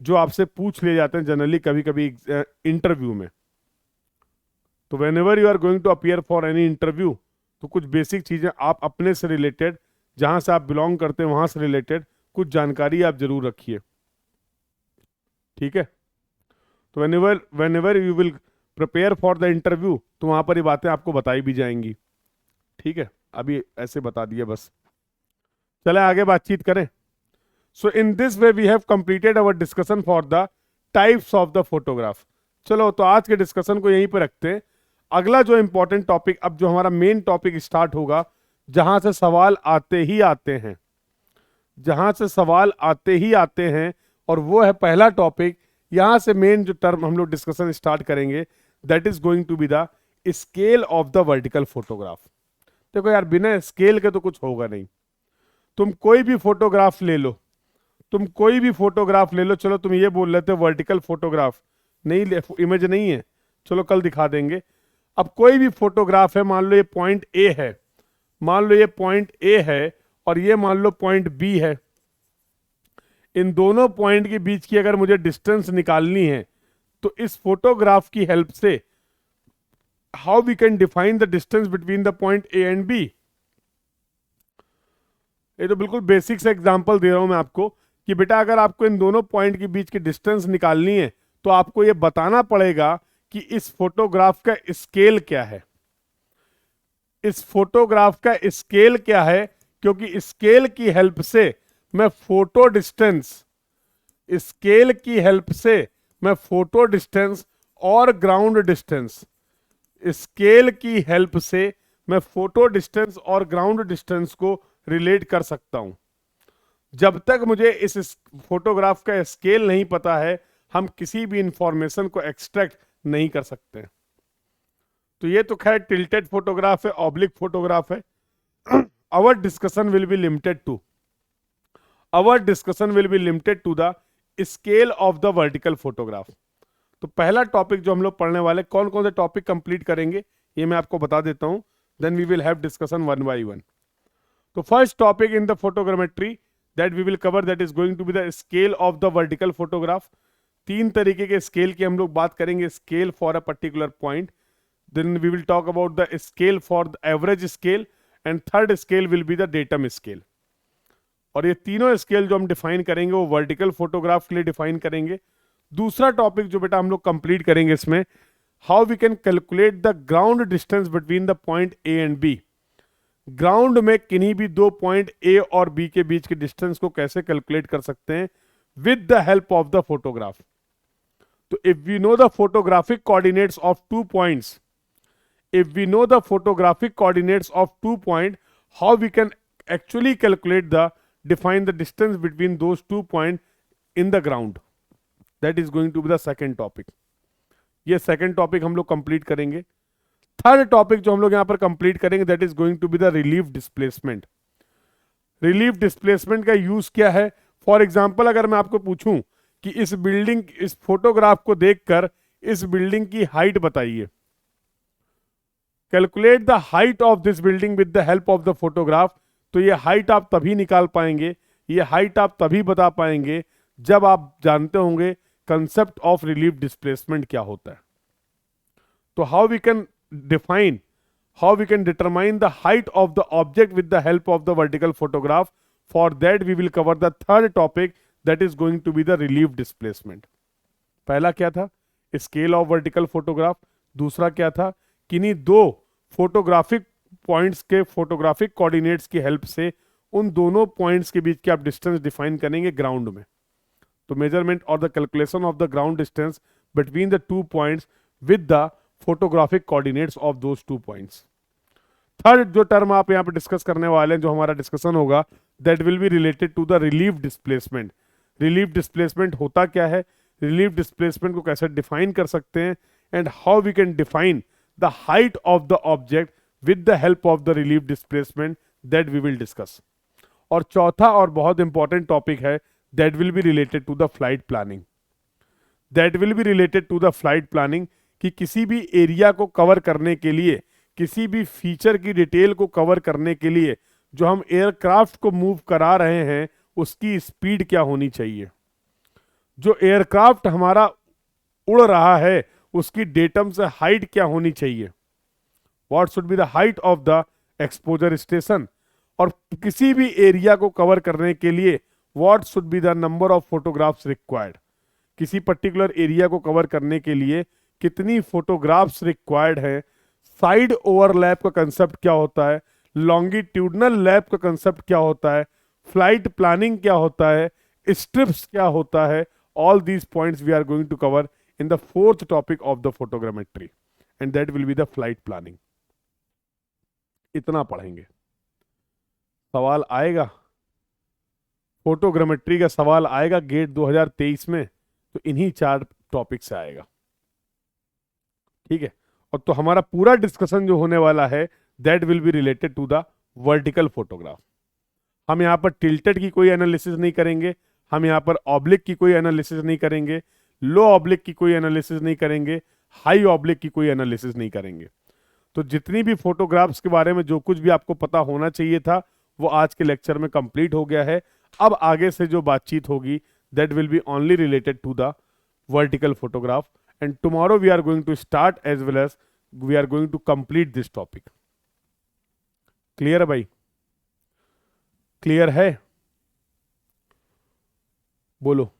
जो आपसे पूछ लिए जाते हैं जनरली कभी कभी इंटरव्यू में। तो whenever you are going to appear for any interview, तो कुछ बेसिक चीजें आप अपने से रिलेटेड, जहां से आप बिलोंग करते हैं वहां से रिलेटेड कुछ जानकारी आप जरूर रखिए। ठीक है? तो whenever you will prepare for the interview, तो वहां पर ये बातें आपको बताई भी जाएंगी। ठीक है, अभी ऐसे बता दिए बस। चले आगे बातचीत करें। So in this way we have completed our discussion for the types of the photograph. चलो तो आज के डिस्कशन को यहीं पर रखते हैं। अगला जो इंपॉर्टेंट टॉपिक, अब जो हमारा मेन टॉपिक स्टार्ट होगा, जहां से सवाल आते ही आते हैं, जहां से सवाल आते ही आते हैं, और वो है पहला टॉपिक। यहां से मेन जो टर्म हम लोग डिस्कशन स्टार्ट करेंगे, that is going to be the scale of the vertical photograph. देखो यार, बिना स्केल के तो कुछ होगा नहीं। तुम कोई भी फोटोग्राफ ले लो, तुम कोई भी फोटोग्राफ ले लो, चलो तुम ये बोल लेते हो वर्टिकल फोटोग्राफ नहीं, इमेज नहीं है, चलो कल दिखा देंगे। अब कोई भी फोटोग्राफ है, मान लो ये पॉइंट ए है, मान लो ये पॉइंट ए है, और ये मान लो पॉइंट बी है। इन दोनों पॉइंट के बीच की अगर मुझे डिस्टेंस निकालनी है तो इस फोटोग्राफ की हेल्प से how we can define the distance between the point A and B. ये तो बिल्कुल बेसिक से एग्जांपल दे रहा हूं मैं आपको कि बेटा अगर आपको इन दोनों पॉइंट के बीच की डिस्टेंस निकालनी है तो आपको ये बताना पड़ेगा कि इस फोटोग्राफ का स्केल क्या है। इस फोटोग्राफ का स्केल क्या है, क्योंकि स्केल की हेल्प से मैं फोटो डिस्टेंस, स्केल की हेल्प से मैं फोटो डिस्टेंस और ग्राउंड डिस्टेंस, स्केल की हेल्प से मैं फोटो डिस्टेंस और ग्राउंड डिस्टेंस को रिलेट कर सकता हूं। जब तक मुझे इस फोटोग्राफ का स्केल नहीं पता है हम किसी भी इंफॉर्मेशन को एक्सट्रैक्ट नहीं कर सकते। तो ये तो खैर टिल्टेड फोटोग्राफ है, ऑब्लिक फोटोग्राफ है। Our discussion will be limited to the scale of the vertical photograph. तो पहला टॉपिक जो हम लोग पढ़ने वाले, कौन कौन से टॉपिक कंप्लीट करेंगे ये मैं आपको बता देता हूं, then we will have discussion one by one. तो first topic in the photogrammetry that we will cover, that is going to be the scale of the vertical photograph. तीन तरीके के स्केल की हम लोग बात करेंगे, scale for a particular point, then we will talk about the scale for the average scale, and third scale will be the datum scale. और ये तीनों स्केल जो हम डिफाइन करेंगे वो वर्टिकल फोटोग्राफ के लिए डिफाइन करेंगे। दूसरा टॉपिक जो बेटा हम लोग कंप्लीट करेंगे इसमें, how we can calculate the ground distance between the point A and B. Ground में किन्हीं भी दो पॉइंट ए और बी के बीच के डिस्टेंस को कैसे कैलकुलेट कर सकते हैं with the help of the photograph. तो if we know the photographic coordinates of 2 points, if we know the photographic coordinates of 2 points, how we can actually calculate define the distance between those 2 points in the ground. That is going to be the second topic. ये second topic हम लोग complete करेंगे। Third topic जो हम लोग यहाँ पर complete करेंगे that is going to be the relief displacement. Relief displacement का यूज क्या है? फॉर एग्जाम्पल अगर मैं आपको पूछूं कि इस फोटोग्राफ को देखकर इस बिल्डिंग की हाइट बताइए, calculate the height of this building with the help of the photograph, तो ये हाइट आप तभी निकाल पाएंगे, ये हाइट आप तभी बता पाएंगे जब आप जानते होंगे कंसेप्ट ऑफ रिलीफ डिस्प्लेसमेंट क्या होता है। तो how we can determine the height of the object with the help of the vertical photograph, for that we will cover the third topic that is going to be the relief displacement. पहला क्या था? Scale of vertical photograph. दूसरा क्या था? किन्हीं दो photographic points के photographic coordinates की हेल्प से उन दोनों पॉइंट्स के बीच के आप डिस्टेंस डिफाइन करेंगे ग्राउंड में। तो मेजरमेंट और the calculation of the ground distance between the 2 points with the photographic coordinates of those 2 points. Third जो टर्म आप यहाँ पे डिस्कस करने वाले हैं, जो हमारा डिस्कशन होगा, that will be related to the relief displacement. Relief displacement होता क्या है, रिलीफ डिस्प्लेसमेंट को कैसे डिफाइन कर सकते हैं, and how we can define the height of the object with the help of the relief displacement, that we will discuss. और चौथा और बहुत इंपॉर्टेंट टॉपिक है, that will be related to the flight planning. That will be related to the flight planning कि किसी भी area को cover करने के लिए, किसी भी फीचर की डिटेल को कवर करने के लिए जो हम एयरक्राफ्ट को मूव करा रहे हैं उसकी स्पीड क्या होनी चाहिए, जो एयरक्राफ्ट हमारा उड़ रहा है उसकी डेटम से हाइट क्या होनी चाहिए, what should be the height of the exposure station, और किसी भी एरिया को कवर करने के लिए what should be the number of photographs required. किसी पर्टिकुलर एरिया को कवर करने के लिए कितनी फोटोग्राफ्स रिक्वायर्ड है, साइड ओवरलैप का कंसेप्ट क्या होता है, लॉन्गिट्यूडनल लैप का कंसेप्ट क्या होता है, फ्लाइट प्लानिंग क्या होता है, स्ट्रिप्स क्या होता है, all these points we are going to cover in the fourth topic of the photogrammetry, and that will be the flight planning. इतना पढ़ेंगे। सवाल आएगा, फोटोग्रामेट्री का सवाल आएगा गेट 2023 में, तो इन्हीं 4 टॉपिक से आएगा। ठीक है, और तो हमारा पूरा डिस्कशन जो होने वाला है that will be related to the vertical photograph. हम यहाँ पर टिल्टेड की कोई एनालिसिस नहीं करेंगे, हम यहाँ पर ऑब्लिक की कोई एनालिसिस नहीं करेंगे, लो ऑब्लिक की कोई एनालिसिस नहीं करेंगे, हाई ऑब्लिक की कोई एनालिसिस नहीं करेंगे। तो जितनी भी फोटोग्राफ्स के बारे में जो कुछ भी आपको पता होना चाहिए था वो आज के लेक्चर में कंप्लीट हो गया है। अब आगे से जो बातचीत होगी that will be only related to the vertical photograph, and tomorrow we are going to start as well as we are going to complete this topic. Clear है भाई? क्लियर है? बोलो।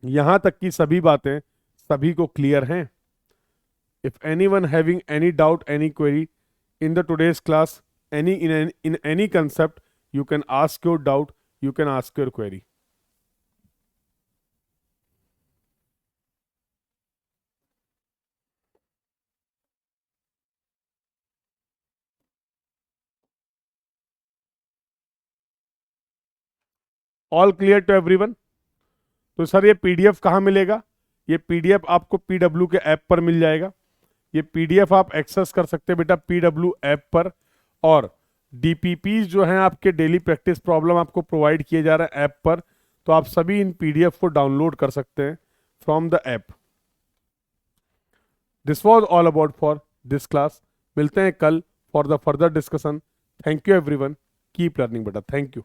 यहां तक की सभी बातें सभी को क्लियर हैं? If anyone having any doubt, any query in the today's class, in any concept, you can ask your doubt, you can ask your query. All clear to everyone? तो सर ये पीडीएफ कहाँ मिलेगा? ये PDF आपको PW के app पर मिल जाएगा। ये पीडीएफ आप एक्सेस कर सकते हैं बेटा पीडब्ल्यू ऐप पर, और डीपीपीज जो हैं आपके डेली प्रैक्टिस प्रॉब्लम आपको प्रोवाइड किए जा रहे हैं ऐप पर, तो आप सभी इन पीडीएफ को डाउनलोड कर सकते हैं from the app. This was all about for this class. मिलते हैं कल for the further discussion. Thank you everyone, keep learning बेटा, थैंक यू।